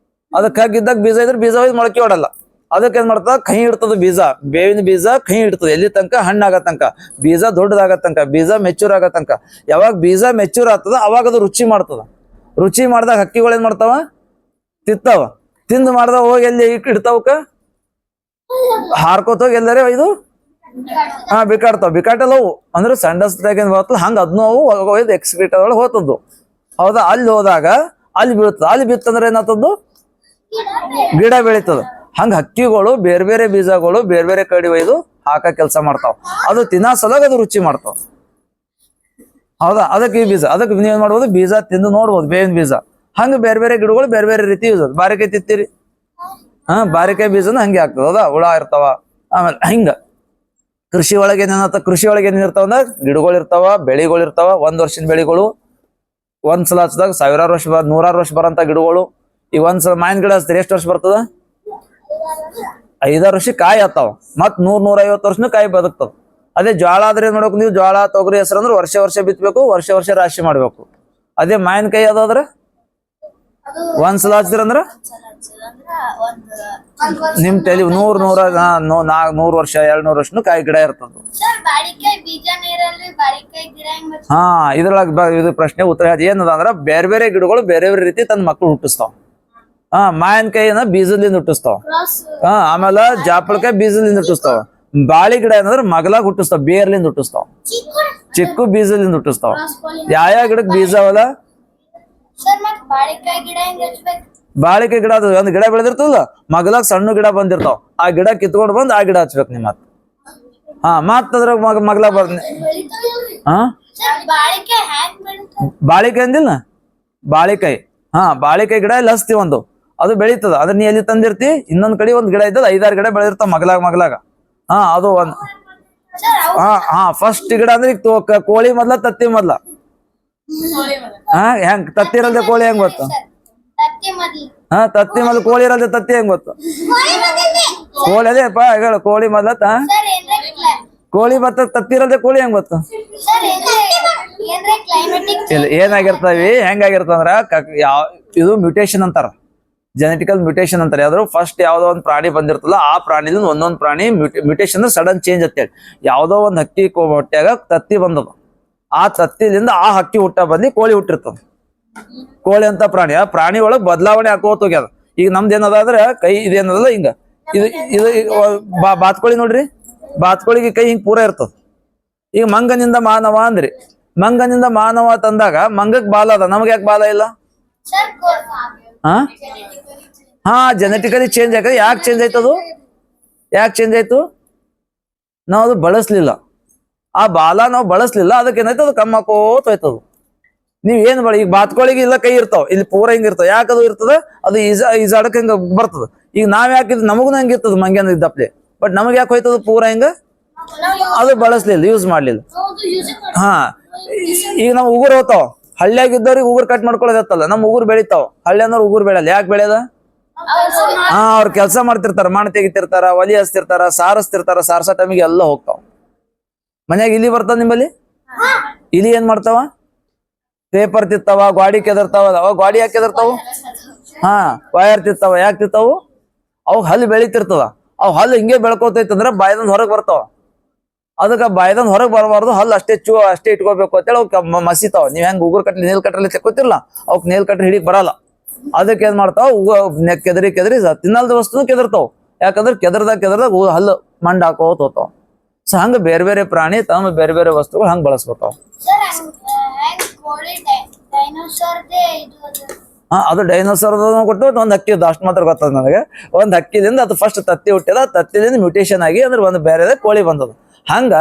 ಅದ್ ಕಗ್ಗಿದ್ದಾಗ ಬೀಜ ಇದ್ರೆ ಬೀಜ ಒಯ್ದು ಮೊಳಕೆ ಹೊಡಲ್ಲ. ಅದಕ್ಕೆ ಏನ್ ಮಾಡ್ತದ? ಕೈ ಇಡ್ತದ ಬೀಜ. ಬೇವಿನ ಬೀಜ ಕೈ ಇಡ್ತದ. ಎಲ್ಲಿ ತನಕ? ಹಣ್ಣಾಗ ತನಕ, ಬೀಜ ದೊಡ್ಡದಾಗ ತನಕ, ಬೀಜ ಮೆಚೂರ್ ಆಗ ತನಕ. ಯಾವಾಗ ಬೀಜ ಮೆಚೂರ್ ಆಗ್ತದ ಅವಾಗ ಅದು ರುಚಿ ಮಾಡ್ತದ. ರುಚಿ ಮಾಡ್ದಾಗ ಹಕ್ಕಿಗಳು ಏನ್ ಮಾಡ್ತಾವ? ತಿತ್ತಾವ. ತಿಂದು ಮಾಡ್ದಾಗ ಹೋಗಿ ಎಲ್ಲಿ ಇಡ್ತಾವಕ್ಕ? ಹಾರ್ಕೋತ ಹೋಗಿ ಎಲ್ಲಾರೆ ಇದು ಬಿಕಾಡ್ತಾವ. ಬಿಕಾಟಲ್ಲವು ಅಂದ್ರೆ ಸಂಡಸ್ದಾಗ ಬರ್ತದ, ಹಂಗ ಅದ್ನು ಅವು ಒಯ್ದು ಎಕ್ಸ್ಕ್ರೀಟರ್ ಒಳಗೆ ಹೋತದ್ದು, ಹೌದಾ? ಅಲ್ಲಿ ಹೋದಾಗ ಅಲ್ಲಿ ಬೀಳ್ತದ. ಅಲ್ಲಿ ಬಿತ್ತಂದ್ರೆ ಏನಾಗ್ತದ್ದು? ಗಿಡ ಬೆಳಿತದ. ಹಂಗ ಹಕ್ಕಿಗಳು ಬೇರೆ ಬೇರೆ ಬೀಜಗಳು ಬೇರೆ ಬೇರೆ ಕಡೆ ಒಯ್ದು ಹಾಕ ಕೆಲಸ ಮಾಡ್ತಾವ. ಅದು ತಿನ್ನೋ ಸಲಗ ಅದು ರುಚಿ ಮಾಡ್ತಾವ, ಹೌದಾ? ಅದಕ್ಕೆ ಈ ಬೀಜ, ಅದಕ್ಕೆ ನೀವೇನ್ ಮಾಡ್ಬೋದು? ಬೀಜ ತಿಂದು ನೋಡ್ಬೋದು, ಬೇವಿನ ಬೀಜ. ಹಂಗ ಬೇರೆ ಬೇರೆ ಗಿಡಗಳು ಬೇರೆ ಬೇರೆ ರೀತಿ ಯೂಸ್. ಬಾರಿಕಾಯಿ ತಿತ್ತೀರಿ? ಬಾರಿಕಾಯಿ ಬೀಜನ ಹಂಗೆ ಆಗ್ತದ, ಹೌದಾ? ಹುಳ ಇರ್ತಾವ. ಆಮೇಲೆ ಹಿಂಗ ಕೃಷಿ ಒಳಗೆ ಏನೇನತ್ತ? ಕೃಷಿ ಒಳಗೆ ಏನ್ ಇರ್ತಾವ ಅಂದ್ರ ಗಿಡಗಳು ಇರ್ತಾವ, ಬೆಳಿಗಳು ಇರ್ತಾವ. 1 ವರ್ಷದ ಬೆಳಿಗಳು ಒಂದ್ಸಲ ಹಚ್ಚದಾಗ 1000 ವರ್ಷ 100 ವರ್ಷ ಬರಂತ ಗಿಡಗಳು. ಈಗ ಒಂದ್ಸಲ ಮಾವಿನ ಗಿಡ ಹಚ್ತೀರಿ, ಎಷ್ಟು ವರ್ಷ ಬರ್ತದ? 5-6 ವರ್ಷ ಕಾಯಿ ಆತಾವ. ಮತ್ 100-150 ವರ್ಷನ ಕಾಯಿ ಬದುಕ್ತದ. ಅದೇ ಜ್ವಾಳ ಆದ್ರೆ ಏನ್ ಮಾಡ್ಬೇಕು ನೀವು? ಜ್ವಾಳ, ತೊಗರಿ, ಹೆಸರು ಅಂದ್ರೆ ವರ್ಷ ಬಿತ್ತಬೇಕು, ವರ್ಷ ರಾಶಿ ಮಾಡ್ಬೇಕು. ಅದೇ ಮಾವಿನಕಾಯಿ ಅದಾದ್ರೆ ಒಂದ್ಸಲ ಹಚ್ಚಿದ್ರಂದ್ರ ನಿಮ್ ತಲೆ 100 ವರ್ಷ 200 ವರ್ಷನು ಕಾಯಿ ಗಿಡ ಇರ್ತದ. ಇದ್ರೊಳಗ ಇದು ಪ್ರಶ್ನೆ ಉತ್ತರ ಏನದ ಅಂದ್ರ, ಬೇರೆ ಬೇರೆ ಗಿಡಗಳು ಬೇರೆ ಬೇರೆ ರೀತಿ ತನ್ನ ಮಕ್ಳು ಹುಟ್ಟಿಸ್ತಾವ. ಮಾವಿನಕಾಯಿನ ಬೀಜದಿಂದ ಹುಟ್ಟಿಸ್ತಾವ. ಆಮೇಲೆ ಜಾಪಳಕಾಯಿ ಬೀಜದಿಂದ ಹುಟ್ಟಿಸ್ತಾವ. ಬಾಳಿ ಗಿಡ ಏನಂದ್ರ ಮಗಲಾಗ ಹುಟ್ಟಿಸ್ತಾವ, ಬೇರ್ಲಿಂದ ಹುಟ್ಟಿಸ್ತಾವ. ಚಿಕ್ಕು ಬೀಜದಿಂದ ಹುಟ್ಟಿಸ್ತಾವ. ಯಾವ ಗಿಡಕ್ ಬೀಜ ಅವಲ್ಲ? ಬಾಳಿಕೆ ಗಿಡ ಅದು ಒಂದ್ ಗಿಡ ಬೆಳೆದಿರ್ತದ, ಮಗಲಾಗ ಸಣ್ಣ ಗಿಡ ಬಂದಿರ್ತಾವ, ಆ ಗಿಡ ಕಿತ್ಕೊಂಡ್ ಬಂದ್ ಆ ಗಿಡ ಹಚ್ಬೇಕು ನಿಮ್ಮ ಮತ್. ಹಾ ಮತ್ ಅದ್ರ ಮಗಲಾಗ ಬರ್ತೀನಿ. ಹಾ ಬಾಳಿಕೆ ಅಂದಿಲ್ಲ, ಬಾಳಿಕಾಯಿ. ಹಾ ಬಾಳಿಕಾಯಿ ಗಿಡ ಇಲ್ಲಿ ಹಚ್ತಿ ಒಂದು, ಅದು ಬೆಳೀತದ. ಅದ್ರ ನೀ ಎಲ್ಲಿ ತಂದಿರ್ತಿ, ಇನ್ನೊಂದ್ ಕಡೆ ಒಂದ್ ಗಿಡ ಇದ್ದದ, 5-6 ಗಿಡ ಬೆಳೆದಿರ್ತಾವ ಮಗಲಾಗ. ಹಾ ಅದು ಒಂದ್. ಹಾ ಫಸ್ಟ್ ಗಿಡ ಅಂದ್ರೆ ಈಗ ಕೋಳಿ ಮೊದ್ಲ ತತ್ತಿ ಮೊದ್ಲ? ಹಾ ಹೆಂಗ್ ತತ್ತಿ ಇರಲ್ದೆ ಕೋಳಿ ಹೆಂಗ್ ಗೊತ್ತು? ಹಾ ತತ್ತಿ ಮೊದ್ಲು ಕೋಳಿ ಇರಲ್ದೆ ತತ್ತಿ ಹೆಂಗ್ ಗೊತ್ತು? ಕೋಳಿ ಅದೇಪ್ಪ ಹೇಳು, ಕೋಳಿ ಮೊದ್ಲ ಕೋಳಿ ಮತ್ತ ತತ್ತಿ ಇರಲ್ದೆ ಕೋಳಿ ಹೆಂಗ್ ಗೊತ್ತು? ಇಲ್ಲ, ಏನಾಗಿರ್ತಾವಿ ಹೆಂಗಾಗಿರ್ತಂದ್ರ ಇದು ಮ್ಯೂಟೇಶನ್ ಅಂತಾರ, ಜೆನೆಟಿಕಲ್ ಮ್ಯೂಟೇಶನ್ ಅಂತಾರೆ. ಯಾವ್ದು ಫಸ್ಟ್ ಯಾವ್ದೋ ಒಂದು ಪ್ರಾಣಿ ಬಂದಿರ್ತಲ್ಲ, ಆ ಪ್ರಾಣಿಲಿಂದ ಒಂದೊಂದ್ ಪ್ರಾಣಿ ಮ್ಯೂಟೇಶನ್ ಸಡನ್ ಚೇಂಜ್ ಅಂತೇಳಿ. ಯಾವ್ದೋ ಒಂದ್ ಹಕ್ಕಿ ಹೊಟ್ಯಾಗ ತತ್ತಿ ಬಂದದ, ಆ ತತ್ತಿಲಿಂದ ಆ ಹಕ್ಕಿ ಹುಟ್ಟ ಬಂದು ಕೋಳಿ ಹುಟ್ಟಿರ್ತದ. ಕೋಳಿ ಅಂತ ಪ್ರಾಣಿ, ಆ ಪ್ರಾಣಿ ಒಳಗ್ ಬದಲಾವಣೆ ಹಾಕೋತ ಹೋಗ್ಯದ. ಈಗ ನಮ್ದು ಏನದ ಅಂದ್ರೆ ಕೈ ಇದೇನದಲ್ಲ ಹಿಂಗ, ಇದು ಬಾತ್ಕೋಳಿ ನೋಡ್ರಿ, ಬಾತ್ಕೋಳಿಗೆ ಕೈ ಹಿಂಗ್ ಪೂರ ಇರ್ತದ. ಈಗ ಮಂಗನಿಂದ ಮಾನವ ಅಂದ್ರಿ, ಮಂಗನಿಂದ ಮಾನವ ತಂದಾಗ ಮಂಗಕ್ ಬಾಲ ಅದ, ನಮ್ಗೆ ಯಾಕೆ ಬಾಲ ಇಲ್ಲ? ಹಾ ಜೆನೆಟಿಕಲಿ ಚೇಂಜ್ ಆಗ. ಯಾಕೆ ಚೇಂಜ್ ಆಯ್ತದು? ಯಾಕೆ ಚೇಂಜ್ ಆಯ್ತು? ನಾವು ಅದು ಬಳಸ್ಲಿಲ್ಲ, ಆ ಬಾಲ ನಾವು ಬಳಸ್ಲಿಲ್ಲ, ಅದಕ್ಕೆ ಏನಾಯ್ತು ಅದು ಕಮ್ಮಾಕೋತ ಹೋಯ್ತದು. ನೀವ್ ಏನ್ ಈಗ ಬಾತ್ಕೋಳಿಗೆ ಇಲ್ಲ ಕೈ ಇರ್ತಾವ, ಇಲ್ಲಿ ಪೂರ ಹಿಂಗ ಇರ್ತಾವ. ಯಾಕದು ಇರ್ತದ? ಅದು ಈಜಾಡಕ್ ಹಿಂಗ ಬರ್ತದ. ಈಗ ನಾವ್ ಯಾಕಿದ್ ನಮಗೂ ಹಂಗ ಇರ್ತದ ಮಂಗ್ಯಾನ ಇದ್ದಪ್ಲೆ, ಬಟ್ ನಮಗ್ ಯಾಕೆ ಹೋಯ್ತದ ಪೂರ ಹಿಂಗ? ಅದು ಬಳಸ್ಲಿಲ್ಲ, ಯೂಸ್ ಮಾಡ್ಲಿಲ್ಲ. ಹಾ ಈಗ ನಾವ್ ಉಗುರ್ ಹೋಗ್ತಾವ, ಹಳ್ಳಿಯಾಗಿದ್ದವ್ರಿಗೆ ಉಗುರ್ ಕಟ್ ಮಾಡ್ಕೊಳ್ಳೋದತ್ತಲ್ಲ, ನಮ್ ಉಗುರ್ ಬೆಳಿತಾವ, ಹಳ್ಳಿಯವ್ರು ಉಗುರ್ ಬೆಳೆಯಲ್ಲ. ಯಾಕೆ ಬೆಳೆಯದ? ಹಾ ಅವ್ರ ಕೆಲ್ಸ ಮಾಡ್ತಿರ್ತಾರ, ಮಣ್ಣು ತೆಗಿತಿರ್ತಾರ, ಒಲಿ ಹಚ್ತಿರ್ತಾರ, ಸಾರಿಸ್ತಿರ್ತಾರ, ಸಾರ್ಸ ಟೈಮಿಗೆ ಎಲ್ಲ ಹೋಗ್ತಾವ. ಮನ್ಯಾಗ ಇಲಿ ಬರ್ತದ ನಿಮ್ಮಲ್ಲಿ? ಇಲಿ ಏನ್ ಮಾಡ್ತಾವ? ಪೇಪರ್ ತಿತ್ತಾವ, ಗಾಡಿ ಕೆದರ್ತಾವ. ಅವ ಗಾಡಿ ಯಾಕೆ ಕೆದರ್ತಾವ? ಹಾ ವಯರ್ ತಿತ್ತಾವ. ಯಾಕೆ ತಿತ್ತಾವು? ಅವ್ ಹಲ್ಲು ಬೆಳಿತಿರ್ತದ, ಅವ್ ಹಲ್ಲು ಹಿಂಗೆ ಬೆಳ್ಕೋತೈತಂದ್ರ ಬಾಯ್ದಂದ್ ಹೊರಗ್ ಬರ್ತಾವ. ಅದಕ್ಕ ಬಾಯ್ದಂದ್ ಹೊರಗ್ ಬರಬಾರ್ದು, ಹಲ್ಲು ಅಷ್ಟೇ ಇಟ್ಕೋಬೇಕು ಅಂತೇಳಿ ಅವ್ ಮಸಿತಾವ. ನೀವ್ ಹೆಂಗ್ ಉಗುರ್ ಕಟ್ಲಿ ನೇಲ್ ಕಟ್ರಲ್ಲಿ ತೆಕ್ಕೋತಿರ್ಲ, ಅವಕ್ ನೇಲ್ ಕಟ್ರಿ ಹಿಡಿಕ್ ಬರಲ್ಲ. ಅದಕ್ಕೆ ಏನ್ ಮಾಡ್ತಾವ, ಕೆದರಿ ತಿನ್ನಲ್ದ ವಸ್ತುನು ಕೆದರ್ತಾವ. ಯಾಕಂದ್ರೆ ಕೆದರ್ದಾಗ ಹಲ್ಲು ಮಂಡ್ ಹಾಕೋತ ಹೋಗ್ತಾವ. ಸೊ ಹಂಗ ಬೇರೆ ಬೇರೆ ಪ್ರಾಣಿ ತಮ್ಮ ಬೇರೆ ಬೇರೆ ವಸ್ತುಗಳು ಹಂಗ್ ಬಳಸ್ಕೊತಾವ. ಹಾ ಅದು ಡೈನೋಸರ್ ಕೊಟ್ಟು ಒಂದ್ ಹಕ್ಕಿ ಅಷ್ಟು ಮಾತ್ರ ಗೊತ್ತದ ನನಗೆ. ಒಂದ್ ಹಕ್ಕಿದಿಂದ ಅದು ಫಸ್ಟ್ ತತ್ತಿ ಹುಟ್ಟಿದ, ತತ್ತಿದಿಂದ ಮ್ಯೂಟೇಶನ್ ಆಗಿ ಅಂದ್ರೆ ಒಂದು ಬೇರೆ ಕೋಳಿ ಬಂದದ. ಹಂಗ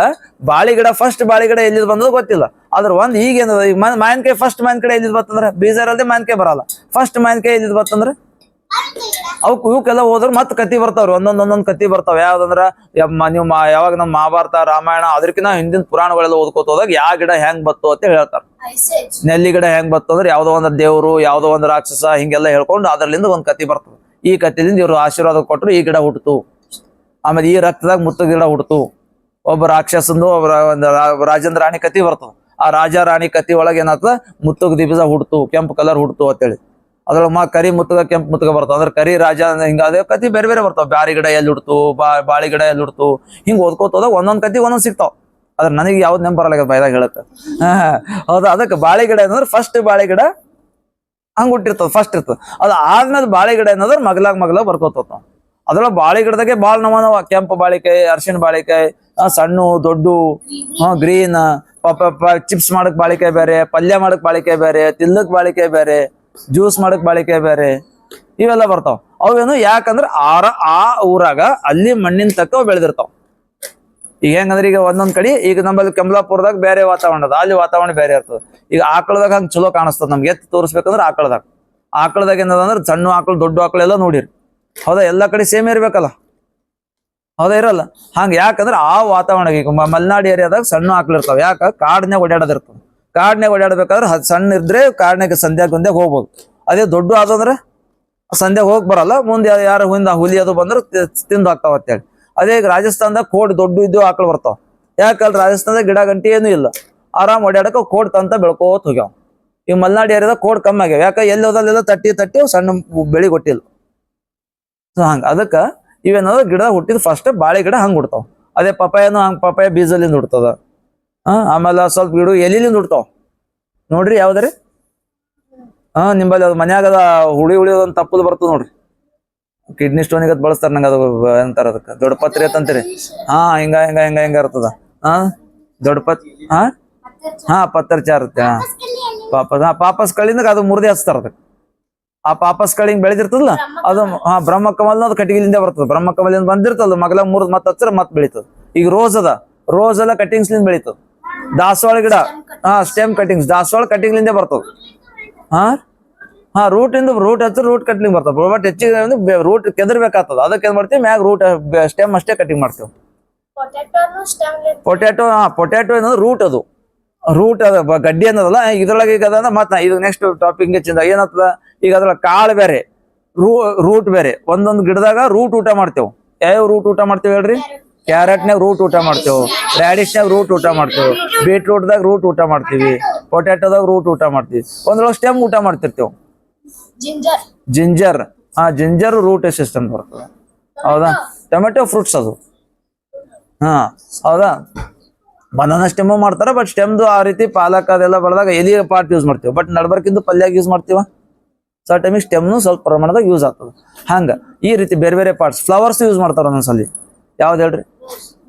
ಬಾಳಿಗಿಡ ಫಸ್ಟ್ ಬಾಳಿಗಿಡ ಎಲ್ಲಿದ್ ಬಂದದ ಗೊತ್ತಿಲ್ಲ. ಅದ್ರ ಒಂದ್ ಈಗ ಏನದ, ಈಗ ಮಾವಿನಕಾಯಿ ಫಸ್ಟ್ ಮಾವಿನಕಾಯಿ ಎಲ್ಲಿದ್ ಬರ್ತಂದ್ರ ಬೀಜ ಇರಲ್ದೆ ಮಾವಿನಕಾಯಿ ಬರಲ್ಲ. ಫಸ್ಟ್ ಮಾವಿನಕಾಯಿ ಎಲ್ಲಿದ್ ಬರ್ತಂದ್ರ ಇವಕ್ಕೆಲ್ಲ ಹೋದ್ರ ಮತ್ ಕತಿ ಬರ್ತಾವ್ರಿ, ಒಂದೊಂದ್ ಕತಿ ಬರ್ತಾವ. ಯಾವ್ದಂದ್ರ ನೀವು ಯಾವಾಗ ನಮ್ ಮಹಾಭಾರತ ರಾಮಾಯಣ ಅದಕ್ಕಿಂತ ಹಿಂದಿನ ಪುರಾಣಗಳೆಲ್ಲ ಓದ್ಕೋತ ಹೋದಾಗ ಯಾವ ಗಿಡ ಹೆಂಗ್ ಬತ್ತು ಅಂತ ಹೇಳ್ತಾರ. ನೆಲ್ಲಿ ಗಿಡ ಹೆಂಗ್ ಬತ್ತು ಅಂದ್ರೆ ಯಾವ್ದೋ ಒಂದ್ ದೇವ್ರು, ಯಾವ್ದೋ ಒಂದ್ ರಾಕ್ಷಸ, ಹಿಂಗೆಲ್ಲ ಹೇಳ್ಕೊಂಡು ಅದ್ರಲ್ಲಿಂದ ಒಂದ್ ಕತಿ ಬರ್ತದೆ. ಈ ಕತಿಲಿಂದ ಇವ್ರು ಆಶೀರ್ವಾದ ಕೊಟ್ರು ಈ ಗಿಡ ಹುಟ್ಟಿತು. ಆಮೇಲೆ ಈ ರಕ್ತದಾಗ ಮುತ್ತು ಗಿಡ ಹುಟ್ಟಿತು. ಒಬ್ಬ ರಾಕ್ಷಸಂದು ಒಬ್ಬ ರಾಜೇಂದ್ರ ರಾಣಿ ಕತಿ ಬರ್ತದ. ಆ ರಾಜ ರಾಣಿ ಕತಿ ಒಳಗೆ ಏನಾಗ್ತದ, ಮುತ್ತುಗ ದಿಬೀಜ ಹುಡ್ತು, ಕೆಂಪು ಕಲರ್ ಹುಡ್ತು ಅಂತೇಳಿ. ಅದ್ರೊಳಗೆ ಕರಿ ಮುತ್ತಗ ಕೆಂಪು ಮುತ್ತಗ ಬರ್ತಾವ. ಅಂದ್ರೆ ಕರಿ ರಾಜ ಹಿಂಗ ಅದೇ ಕತಿ ಬೇರೆ ಬೇರೆ ಬರ್ತಾವ. ಬ್ಯಾರಿ ಗಿಡ ಎಲ್ಲಿ ಹುಡ್ತು, ಬಾಳಿ ಗಿಡ ಎಲ್ಲಿ ಹುಡ್ತು, ಹಿಂಗ್ ಓದ್ಕೋತ ಹೋದಾಗ ಒಂದೊಂದ್ ಕತಿ ಒಂದೊಂದ್ ಸಿಗ್ತಾವ. ಅದ್ರ ನನಗೆ ಯಾವ್ದು ನೆಂಪ್ ಬರಲ್ಲ ಬೈದಾಗ ಹೇಳಕ್. ಹೌದಾ, ಅದಕ್ಕೆ ಬಾಳೆ ಗಿಡ ಏನಂದ್ರೆ ಫಸ್ಟ್ ಬಾಳೆ ಗಿಡ ಹಂಗ್ ಹುಟ್ಟಿರ್ತದ, ಫಸ್ಟ್ ಇರ್ತದ. ಅದ್ ಆದ್ಮೇಲೆ ಬಾಳೆ ಗಿಡ ಏನಂದ್ರೆ ಮಗ್ಲಾಗ್ ಬರ್ಕೋತ ಹೋಗ್ತಾವ. ಅದ್ರೊಳಗೆ ಬಾಳೆ ಗಿಡದಾಗೆ ಬಾಳ್ ನವ ಕೆಂಪು ಬಾಳಿಕಾಯಿ, ಅರ್ಶಿಣ ಬಾಳಿಕಾಯಿ, ಸಣ್ಣ ದೊಡ್ಡ, ಗ್ರೀನ್, ಚಿಪ್ಸ್ ಮಾಡಕ್ ಬಾಳಿಕಾಯಿ ಬೇರೆ, ಪಲ್ಯ ಮಾಡಕ್ ಬಾಳಿಕಾಯಿ ಬೇರೆ, ತಿಲ್ಲಕ್ ಬಾಳಿಕಾಯಿ ಬೇರೆ, ಜ್ಯೂಸ್ ಮಾಡಕ್ ಬಾಳಿಕಾಯಿ ಬೇರೆ, ಇವೆಲ್ಲ ಬರ್ತಾವ. ಅವೇನು ಯಾಕಂದ್ರ ಆ ಊರಾಗ ಅಲ್ಲಿ ಮಣ್ಣಿನ ತಕ್ಕ ಬೆಳೆದಿರ್ತಾವ. ಈಗ ಹೆಂಗಂದ್ರೆ ಈಗ ಒಂದೊಂದ್ ಕಡೆ ಈಗ ನಮ್ಮಲ್ಲಿ ಕಮಲಾಪುರದಾಗ ಬೇರೆ ವಾತಾವರಣ ಅದ, ಅಲ್ಲಿ ವಾತಾವರಣ ಬೇರೆ ಇರ್ತದ. ಈಗ ಆಕಳದಾಗ ಹಂಗ ಚಲೋ ಕಾಣಿಸ್ತದ ನಮ್ಗೆ. ಎತ್ತು ತೋರಿಸ್ಬೇಕಂದ್ರೆ ಆಕಳದಾಗ ಏನದಂದ್ರೆ ಸಣ್ಣ ಆಕಳು ದೊಡ್ಡ ಆಕಳು ಎಲ್ಲ ನೋಡಿರಿ. ಹೌದಾ, ಎಲ್ಲಾ ಕಡೆ ಸೇಮ್ ಇರ್ಬೇಕಲ್ಲ, ಹೌದಾ ಇರಲ್ಲ. ಹಂಗ ಯಾಕಂದ್ರೆ ಆ ವಾತಾವರಣ ಈಗ ಮಲೆನಾಡು ಏರಿಯಾದಾಗ ಸಣ್ಣ ಆಕಳು ಇರ್ತಾವ. ಯಾಕ ಕಾಡ್ನ್ಯಾಗ ಓಡಾಡೋದಿರ್ತವ. ಕಾಡ್ನ್ಯಾಗ ಓಡಾಡ್ಬೇಕಾದ್ರೆ ಸಣ್ಣ ಇದ್ರೆ ಕಾಡ್ನ್ಯಾಗ ಸಂಧ್ಯಾಗ ಹೋಗ್ಬೋದು. ಅದೇ ದೊಡ್ಡ ಆದಂದ್ರೆ ಸಂಧ್ಯಾಗ ಹೋಗ್ ಬರಲ್ಲ. ಮುಂದೆ ಯಾರು ಹುಲಿ ಅದು ಬಂದ್ರೆ ತಿಂದು ಹಾಕ್ತಾವ ಅಂತೇಳಿ. ಅದೇ ಈಗ ರಾಜಸ್ಥಾನದಾಗ ಕೋಡ್ ದೊಡ್ಡ ಇದ್ದು ಆಕಳು ಬರ್ತಾವ. ಯಾಕಂದ್ರೆ ರಾಜಸ್ಥಾನದಾಗ ಗಿಡ ಗಂಟಿ ಏನು ಇಲ್ಲ, ಆರಾಮ್ ಓಡಾಡಕ ಕೋಡ್ ತಂತ ಬೆಳ್ಕೋತ ಹೋಗ್ಯಾವ. ಈಗ ಮಲೆನಾಡು ಏರಿಯಾದಾಗ ಕೋಡ್ ಕಮ್ಮಿ ಆಗ್ಯಾವ. ಯಾಕ ಎಲ್ಲಿ ಹೋದಲ್ಲೆಲ್ಲ ತಟ್ಟಿ ಸಣ್ಣ ಬೆಳಿ ಕೊಟ್ಟಿಲ್ಲ. ಸೊ ಹಂಗ ಅದಕ್ಕ ಇವೇನಾದ್ರು ಗಿಡ ಹುಟ್ಟಿದ ಫಸ್ಟ್ ಬಾಳೆ ಗಿಡ ಹಂಗ್ ಹುಡ್ತಾವ. ಅದೇ ಪಪಾಯನು ಹಂಗ್ ಪಪಾಯ ಬೀಜಲಿಂದ ಹುಡ್ತದ. ಆಮೇಲೆ ಸ್ವಲ್ಪ ಗಿಡ ಎಲಿಲಿಂದ ಹುಡ್ತಾವ ನೋಡ್ರಿ. ಯಾವ್ದ್ರಿ ನಿಂಬಲ್ಲಿ ಅದು ಮನ್ಯಾಗದ ಹುಳಿ ಒಂದ್ ತಪ್ಪದು ಬರ್ತದ ನೋಡ್ರಿ. ಕಿಡ್ನಿ ಸ್ಟೋನಿಗೆ ಅದ್ ಬಳಸ್ತಾರ. ನಂಗೆ ಅದು ಅಂತಾರ ಅದಕ್ಕೆ ದೊಡ್ಡ ಪತ್ರಿ ಅಂತಂತೀರಿ. ಹಿಂಗ ಇರ್ತದ. ದೊಡ್ಡ ಹಾ ಪತ್ತರ್ ಇರುತ್ತೆ. ಪಾಪಸ್ ಕಳಿಂದ ಅದು ಮುರ್ದೆ ಹಚ್ತಾರ ಅದಕ್ಕೆ. ಆ ಪಾಪಸ್ ಕಳಿಂಗ್ ಬೆಳೆದಿರ್ತದಲ್ಲ ಅದು ಬ್ರಹ್ಮ ಕಮಲ್ ಅದು ಕಟ್ಟಿಗೆಲಿಂದ ಬರ್ತದ. ಬ್ರಹ್ಮ ಕಮಲಿಂದ ಬಂದಿರ್ತದ ಮಗಲ ಮುರ್ದ್ ಮತ್ ಹಚ್ಚರ ಮತ್ ಬೆಳಿತದ. ಈಗ ರೋಸ್ ರೋಸ್ ಎಲ್ಲ ಕಟ್ಟಿಂಗ್ಸ್ ಲಿಂದ ಬೆಳಿತದ. ದಾಸವಾಳ ಗಿಡ ಸ್ಟೆಮ್ ಕಟ್ಟಿಂಗ್ಸ್ ದಾಸವಾಳ ಕಟ್ಟಿಂಗ್ ಲಿಂದ ಬರ್ತದ. ರೂಟ್ ಹಚ್ಚ ರೂಟ್ ಕಟ್ಲಿಂಗ್ ಬರ್ತದ. ಬಟ್ ಹೆಚ್ಚಿಗೆ ರೂಟ್ ಕೆದರ್ಬೇಕಾಗ್ತದ. ಅದಕ್ಕೆ ಏನ್ ಮಾಡ್ತೀವಿ ಮ್ಯಾಗ ರೂಟ್ ಸ್ಟೆಮ್ ಅಷ್ಟೇ ಕಟಿಂಗ್ ಮಾಡ್ತೇವೆ. ಪೊಟ್ಯಾಟೊ ಏನಂದ್ರೆ ರೂಟ್ ಅದ ಗಡ್ಡಿ ಅನ್ನೋದಲ್ಲ. ಇದ್ರೊಳಗೆ ಈಗ ಅದ ಮತ್ತ ಇದು ನೆಕ್ಸ್ಟ್ ಟಾಪಿಕ್ ಚೇಂಜ್ ಏನತ್ತದ. ಈಗ ಅದ್ರೊಳಗೆ ಕಾಳು ಬೇರೆ ರೂಟ್ ಬೇರೆ. ಒಂದೊಂದು ಗಿಡದಾಗ ರೂಟ್ ಊಟ ಮಾಡ್ತೇವೆ. ಯಾವ ರೂಟ್ ಊಟ ಮಾಡ್ತೇವೆ ಹೇಳ್ರಿ? ಕ್ಯಾರೆಟ್ನಾಗ ರೂಟ್ ಊಟ ಮಾಡ್ತೇವೆ, ರ್ಯಾಡಿಶ್ನಾಗ ರೂಟ್ ಊಟ ಮಾಡ್ತೇವೆ, ಬೀಟ್ರೂಟ್ದಾಗ ರೂಟ್ ಊಟ ಮಾಡ್ತೀವಿ, ಪೊಟ್ಯಾಟೋದಾಗ ರೂಟ್ ಊಟ ಮಾಡ್ತೀವಿ, ಒಂದ್ರೊಳಗೆ ಸ್ಟೆಮ್ ಊಟ ಮಾಡ್ತಿರ್ತೇವೆ. ಜಿಂಜರ್ ರೂಟ್ ಸಿಸ್ಟಮ್ ಬರ್ತದೆ. ಹೌದಾ? ಟೊಮೆಟೊ ಫ್ರೂಟ್ಸ್ ಅದು. ಹೌದಾ? ಬನಾನಾ ಸ್ಟೆಮ್ ಮಾಡ್ತಾರ. ಬಟ್ ಸ್ಟೆಮ್ದು ಆ ರೀತಿ ಪಾಲಕ್ ಅದೆಲ್ಲ ಬೆಳೆದಾಗ ಎಲಿ ಪಾರ್ಟ್ ಯೂಸ್ ಮಾಡ್ತೀವಿ. ಬಟ್ ನಡ್ಬರ್ಕಿಂದು ಪಲ್ಯಾಗ ಯೂಸ್ ಮಾಡ್ತೀವ. ಸೊ ಆ ಟೈಮಿಗೆ ಸ್ಟೆಮ್ನು ಸ್ವಲ್ಪ ಪ್ರಮಾಣದಾಗ ಯೂಸ್ ಆಗ್ತದೆ. ಹಂಗ ಈ ರೀತಿ ಬೇರೆ ಬೇರೆ ಪಾರ್ಟ್ಸ್. ಫ್ಲವರ್ಸ್ ಯೂಸ್ ಮಾಡ್ತಾರ ಒಂದೊಂದ್ಸಲಿ. ಯಾವ್ದು ಹೇಳ್ರಿ?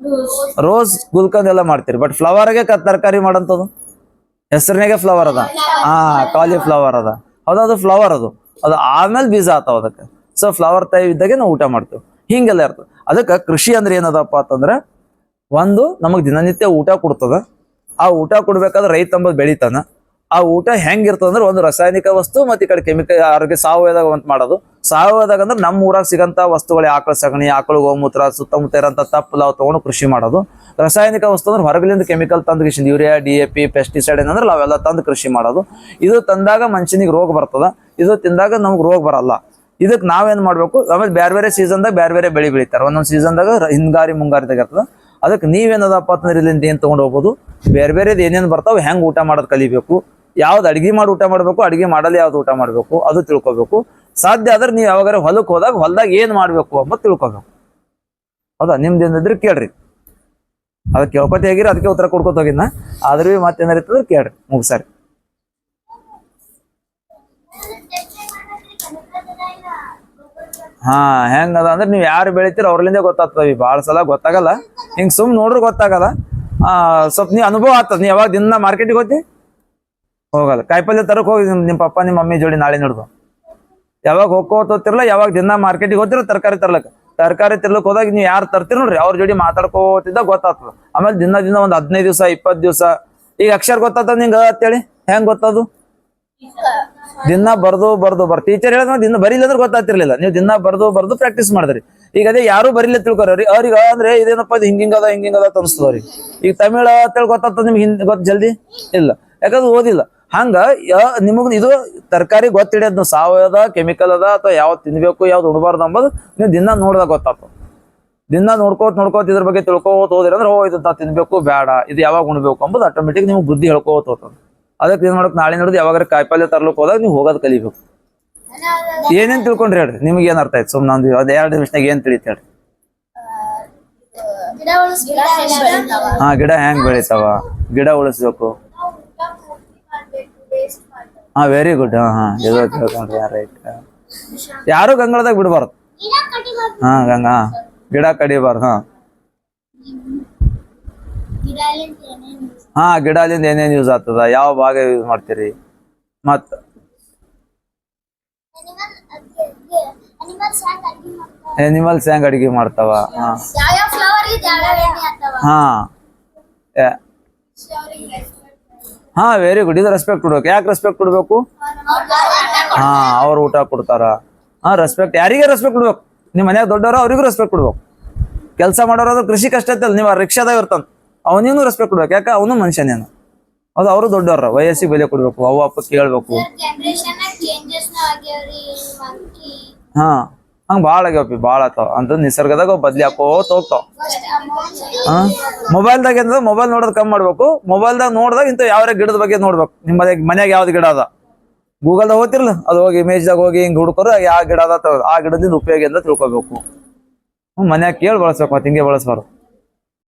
ರೋಸ್, ಗುಲ್ಕಂದ್ ಎಲ್ಲ ಮಾಡ್ತೀರಿ. ಬಟ್ ಫ್ಲವರ್ಗೆ ತರಕಾರಿ ಮಾಡಂತದ್ದು ಹೆಸರಿನಾಗೆ ಫ್ಲವರ್ ಅದ. ಕಾಲಿಫ್ಲವರ್ ಅದ. ಹೌದಾ? ಅದು ಫ್ಲವರ್ ಅದು ಆದ್ಮೇಲೆ ಬೀಜ ಆತಾವ ಅದಕ್ಕೆ. ಸೊ ಫ್ಲವರ್ ಟೈಪ್ ಇದ್ದಾಗೆ ನಾವು ಊಟ ಮಾಡ್ತೇವೆ. ಹಿಂಗೆಲ್ಲ ಇರ್ತದೆ. ಅದಕ್ಕೆ ಕೃಷಿ ಅಂದ್ರೆ ಏನದಪ್ಪ ಅಂತಂದ್ರೆ ಒಂದು ನಮಗ್ ದಿನನಿತ್ಯ ಊಟ ಕೊಡ್ತದ. ಆ ಊಟ ಕೊಡ್ಬೇಕಾದ್ರೆ ರೈತ ಅಂಬದ್ ಬೆಳಿತಾನ. ಆ ಊಟ ಹೆಂಗಿರ್ತದ ಅಂದ್ರೆ ಒಂದು ರಾಸಾಯನಿಕ ವಸ್ತು ಮತ್ತೆ ಈ ಕಡೆ ಕೆಮಿಕಲ್ ಆರೋಗ್ಯ ಸಾವಯವದಾಗ ಅಂತ ಮಾಡೋದು. ಸಾವಯವದಾಗ ಅಂದ್ರೆ ನಮ್ಮ ಊರಾಗ ಸಿಗಂತ ವಸ್ತುಗಳು ಆಕಳ ಸಗಣಿ, ಆಕಳ ಗೋಮೂತ್ರ, ಸುತ್ತಮುತ್ತ ಇರೋಂಥ ತಪ್ಪಲ ತಗೊಂಡು ಕೃಷಿ ಮಾಡೋದು. ರಾಸಾಯನಿಕ ವಸ್ತು ಅಂದ್ರೆ ಹೊರಗಲಿಂದ ಕೆಮಿಕಲ್ ತಂದು ಯೂರಿಯಾ, DAP, ಪೆಸ್ಟಿಸೈಡ್ ಏನಂದ್ರೆ ಅವೆಲ್ಲ ತಂದು ಕೃಷಿ ಮಾಡೋದು. ಇದು ತಂದಾಗ ಮನುಷ್ಯನಿಗೆ ರೋಗ ಬರ್ತದ. ಇದು ತಿಂದಾಗ ನಮ್ಗೆ ರೋಗ ಬರಲ್ಲ. ಇದಕ್ಕೆ ನಾವೇನ್ ಮಾಡ್ಬೇಕು? ಆಮೇಲೆ ಬೇರೆ ಬೇರೆ ಸೀಸನ್ದಾಗ ಬೇರೆ ಬೇರೆ ಬೆಳೆ ಬೆಳಿತಾರೆ. ಒಂದೊಂದು ಸೀಸನ್ದಾಗ ಹಿಂಗಾರಿ ಮುಂಗಾರಿದಾಗ ಇರ್ತದ. ಅದಕ್ಕೆ ನೀವೇನದಪ್ಪ ಅಂತಂದ್ರೆ ಇಲ್ಲಿಂದ ಏನ್ ತಗೊಂಡು ಹೋಗ್ಬೋದು? ಬೇರೆ ಬೇರೆದು ಏನೇನು ಬರ್ತಾವೆ, ಹೆಂಗ್ ಊಟ ಮಾಡೋದು ಕಲಿಬೇಕು, ಯಾವ್ದು ಅಡಿಗೆ ಮಾಡಿ ಊಟ ಮಾಡ್ಬೇಕು, ಅಡಿಗೆ ಮಾಡಲ್ಲ ಯಾವ್ದು ಊಟ ಮಾಡ್ಬೇಕು ಅದು ತಿಳ್ಕೊಬೇಕು. ಸಾಧ್ಯ ಆದ್ರೆ ನೀವು ಯಾವಾಗಾರ ಹೊಲಕ್ಕೆ ಹೋದಾಗ ಹೊಲದಾಗ ಏನ್ ಮಾಡ್ಬೇಕು ಅಂತ ತಿಳ್ಕೊಬೇಕು. ಹೌದಾ? ನಿಮ್ದೇನಿದ್ರೆ ಕೇಳ್ರಿ. ಅದಕ್ಕೆ ಕೇಳ್ಕೊತ ಹೇಗಿರಿ, ಅದಕ್ಕೆ ಉತ್ತರ ಕೊಡ್ಕೊತ ಹೋಗಿದ್ನ. ಆದ್ರೆ ಮತ್ತೇನಾರ ಇರ್ತದ್ರೆ ಕೇಳ್ರಿ. ಮುಗ್ಸಾರಿ. ಹೆಂಗದ ಅಂದ್ರೆ ನೀವು ಯಾರು ಬೆಳಿತೀರ ಅವ್ರಲಿಂದ ಗೊತ್ತಾಗ್ತದ. ಭಾಳ ಸಲ ಗೊತ್ತಾಗಲ್ಲ. ಹಿಂಗ್ ಸುಮ್ ನೋಡ್ರಿ ಗೊತ್ತಾಗಲ್ಲ. ಸ್ವಲ್ಪ ನೀವ್ ಅನುಭವ ಆಗ್ತದ. ನೀವ್ ಯಾವಾಗ ದಿನ ಮಾರ್ಕೆಟಿಗೆ ಹೋಗ್ತಿ? ಹೋಗಲ್ಲ. ಕಾಯಿಪಲ್ಯ ತರಕ್ ಹೋಗಿ ನಿಮ್ ಪಪ್ಪ ನಿಮ್ಮ ಮಮ್ಮಿ ಜೋಡಿ ನಾಳೆ ನೋಡ್ದು. ಯಾವಾಗ ಹೋಗ್ಕೋತಿರಲ್ಲ, ಯಾವಾಗ ದಿನ ಮಾರ್ಕೆಟಿಗೆ ಹೋಗ್ತಿರ ತರಕಾರಿ ತರ್ಲಕ್ ಹೋದಾಗ ನೀವು ಯಾರು ತರ್ತೀರ ನೋಡ್ರಿ ಅವ್ರ ಜೋಡಿ ಮಾತಾಡ್ಕೋತಿದ್ದಾಗ ಗೊತ್ತಾಗ್ತದ. ಆಮೇಲೆ ದಿನ ಒಂದ್ 15 ದಿವಸ 20 ದಿವಸ. ಈಗ ಅಕ್ಷರ ಗೊತ್ತಾಗ್ತದ ನಿಂಗ ಅಂತೇಳಿ ಹೆಂಗ್ ಗೊತ್ತದು? ದಿನ ಬರ್ದು ಟೀಚರ್ ಹೇಳಿದ ದಿನ ಬರೀಲ್ಲ ಅಂದ್ರೆ ಗೊತ್ತಾಗ್ತಿರ್ಲಿಲ್ಲ. ನೀವು ದಿನ ಬರ್ದು ಪ್ರಾಕ್ಟೀಸ್ ಮಾಡಿದ್ರಿ. ಈಗ ಅದೇ ಯಾರು ಬರೀಲ್ಲ ತಿಳ್ಕೊರಿ. ಅವ್ರಿಗೆ ಅಂದ್ರೆ ಇದೇನಪ್ಪ ಇದು ಹಿಂಗಿಂಗದ ಅನ್ಸ್ತದ್ರಿ. ಈಗ ತಮಿಳ ಅಂತೇಳಿ ಗೊತ್ತಾಗ್ತದ ನಿಮ್ಗೆ ಗೊತ್ತ ಜಲ್ದಿ ಇಲ್ಲ, ಯಾಕಂದ್ರೆ ಓದಿಲ್ಲ. ಹಂಗ ನಿಮಗ್ ಇದು ತರಕಾರಿ ಗೊತ್ತಿಡಿಯೋದ್ ನೀವು ಸಾವಯವ ಕೆಮಿಕಲ್ ಅದ ಅಥವಾ ಯಾವ್ದು ತಿನ್ಬೇಕು ಯಾವ್ದು ಉಣಬಾರ್ದು ಅಂಬೋದು ನೀವು ದಿನ ನೋಡ್ದಾಗ ಗೊತ್ತಾಗ್ತದೆ. ದಿನ ನೋಡ್ಕೋತ ಇದ್ರ ಬಗ್ಗೆ ತಿಳ್ಕೋತ ಹೋದ್ರಿ ಅಂದ್ರೆ ಇದು ತಿನ್ಬೇಕು ಬೇಡ, ಇದು ಯಾವಾಗ ಉಣ್ಬೇಕು ಅಂಬೋದು ಆಟೋಮೆಟಿಕ್ ನಿಮ್ಗೆ ಬುದ್ಧಿ ಹೇಳ್ಕೋತ ಹೋಗ್ತದೆ. ಅದಕ್ಕೆ ಏನ್ ಮಾಡಕ್ ನಾಳೆ ನೋಡಿದ್ ಯಾವಾಗ ಕಾಯಿಪಲ್ಯ ತರ್ಲಕ್ ಹೋದಾಗ ನೀವು ಹೋಗೋದ್ ಕಲಿಬೇಕು. ಏನೇನ್ ತಿಳ್ಕೊಂಡ್ರಿ ಹೇಳ್ರಿ? ನಿಮ್ಗೆ ಏನ್ ಅರ್ಥ ಆಯ್ತು? ಸುಮ್ನ ಒಂದು 2 ನಿಮಿಷನಾಗ ಏನ್ ತಿಳಿತ ಹೇಳ್ರಿ? ಗಿಡ ಹೆಂಗ್ ಬೆಳಿತಾವ, ಗಿಡ ಉಳಿಸ್ಬೇಕು. Very good. ಇದು ತಿಳ್ಕೊಂಡ್ರಿ. ರೈಟ್. ಯಾರು ಗಂಗಳದಾಗ ಬಿಡ್ಬಾರ್ದು. ಗಿಡ ಕಡಿಬಾರ್ದು. ಗಿಡದಿಂದ ಏನೇನ್ ಯೂಸ್ ಆಗ್ತದ, ಯಾವ ಭಾಗ ಯೂಸ್ ಮಾಡ್ತೀರಿ? ಮತ್ತ ಎನಿಮಲ್ಸ್ ಹೆಂಗ್ ಅಡಿಗೆ ಮಾಡ್ತಾವ? Very good. ಇದು ರೆಸ್ಪೆಕ್ಟ್ ಕೊಡ್ಬೇಕು. ಯಾಕೆ ರೆಸ್ಪೆಕ್ಟ್ ಕೊಡ್ಬೇಕು? ಅವ್ರು ಊಟ ಕೊಡ್ತಾರ. ರೆಸ್ಪೆಕ್ಟ್ ಯಾರಿಗೆ ರೆಸ್ಪೆಕ್ಟ್ ಕೊಡ್ಬೇಕು? ನಿಮ್ ಮನ್ಯಾಗ ದೊಡ್ಡವರು ಅವ್ರಿಗೂ ರೆಸ್ಪೆಕ್ಟ್ ಕೊಡ್ಬೇಕು. ಕೆಲಸ ಮಾಡೋರು ಕೃಷಿ ಕಷ್ಟ ಐತಲ್ಲ, ನೀವು ರಿಕ್ಷಾದಾಗ ಇರ್ತಾನ ಅವನಿಗೂ ರೆಸ್ಪೆಕ್ಟ್ ಕೊಡ್ಬೇಕು. ಯಾಕ ಅವನು ಮನುಷ್ಯನೇನು. ಹೌದು? ಅವರು ದೊಡ್ಡವ್ರ, ವಯಸ್ಸಿಗೆ ಬೆಲೆ ಕೊಡ್ಬೇಕು, ಅವ್ವ ಅಪ್ಪ ಕೇಳ್ಬೇಕು. ಹಂಗ ಭಾಳ ಆಗ್ಯಾವಪಿ, ಭಾಳ ಆತಾವ ಅಂತ ನಿಸರ್ಗದಾಗ ಬದ್ಲಿ ಹಾಕೋತ ಹೋಗ್ತಾವ. ಮೊಬೈಲ್ದಾಗ ಏನದ, ಮೊಬೈಲ್ ನೋಡೋದ್ ಕಮ್ಮಿ ಮಾಡ್ಬೇಕು. ಮೊಬೈಲ್ದಾಗ ನೋಡಿದಾಗ ಇಂಥ ಯಾವ ಗಿಡದ ಬಗ್ಗೆ ನೋಡ್ಬೇಕು. ನಿಮ್ಮ ಮನ್ಯಾಗ ಯಾವ್ದು ಗಿಡ ಅದ ಗೂಗಲ್ದಾಗ ಹೋಗ್ತಿರ್ಲ, ಅದು ಹೋಗಿ ಇಮೇಜ್ದಾಗ ಹೋಗಿ ಹಿಂಗ್ ಹುಡ್ಕೋರು ಯಾವ ಗಿಡ ಅದ ಆ ಗಿಡದಿಂದ ಉಪಯೋಗ ಅಂತ ತಿಳ್ಕೊಬೇಕು. ಮನ್ಯಾಗ ಕೇಳಿ ಬಳಸ್ಬೇಕು, ಮತ್ತೆ ಹಿಂಗೆ ಬಳಸ್ಬಾರ್ದು.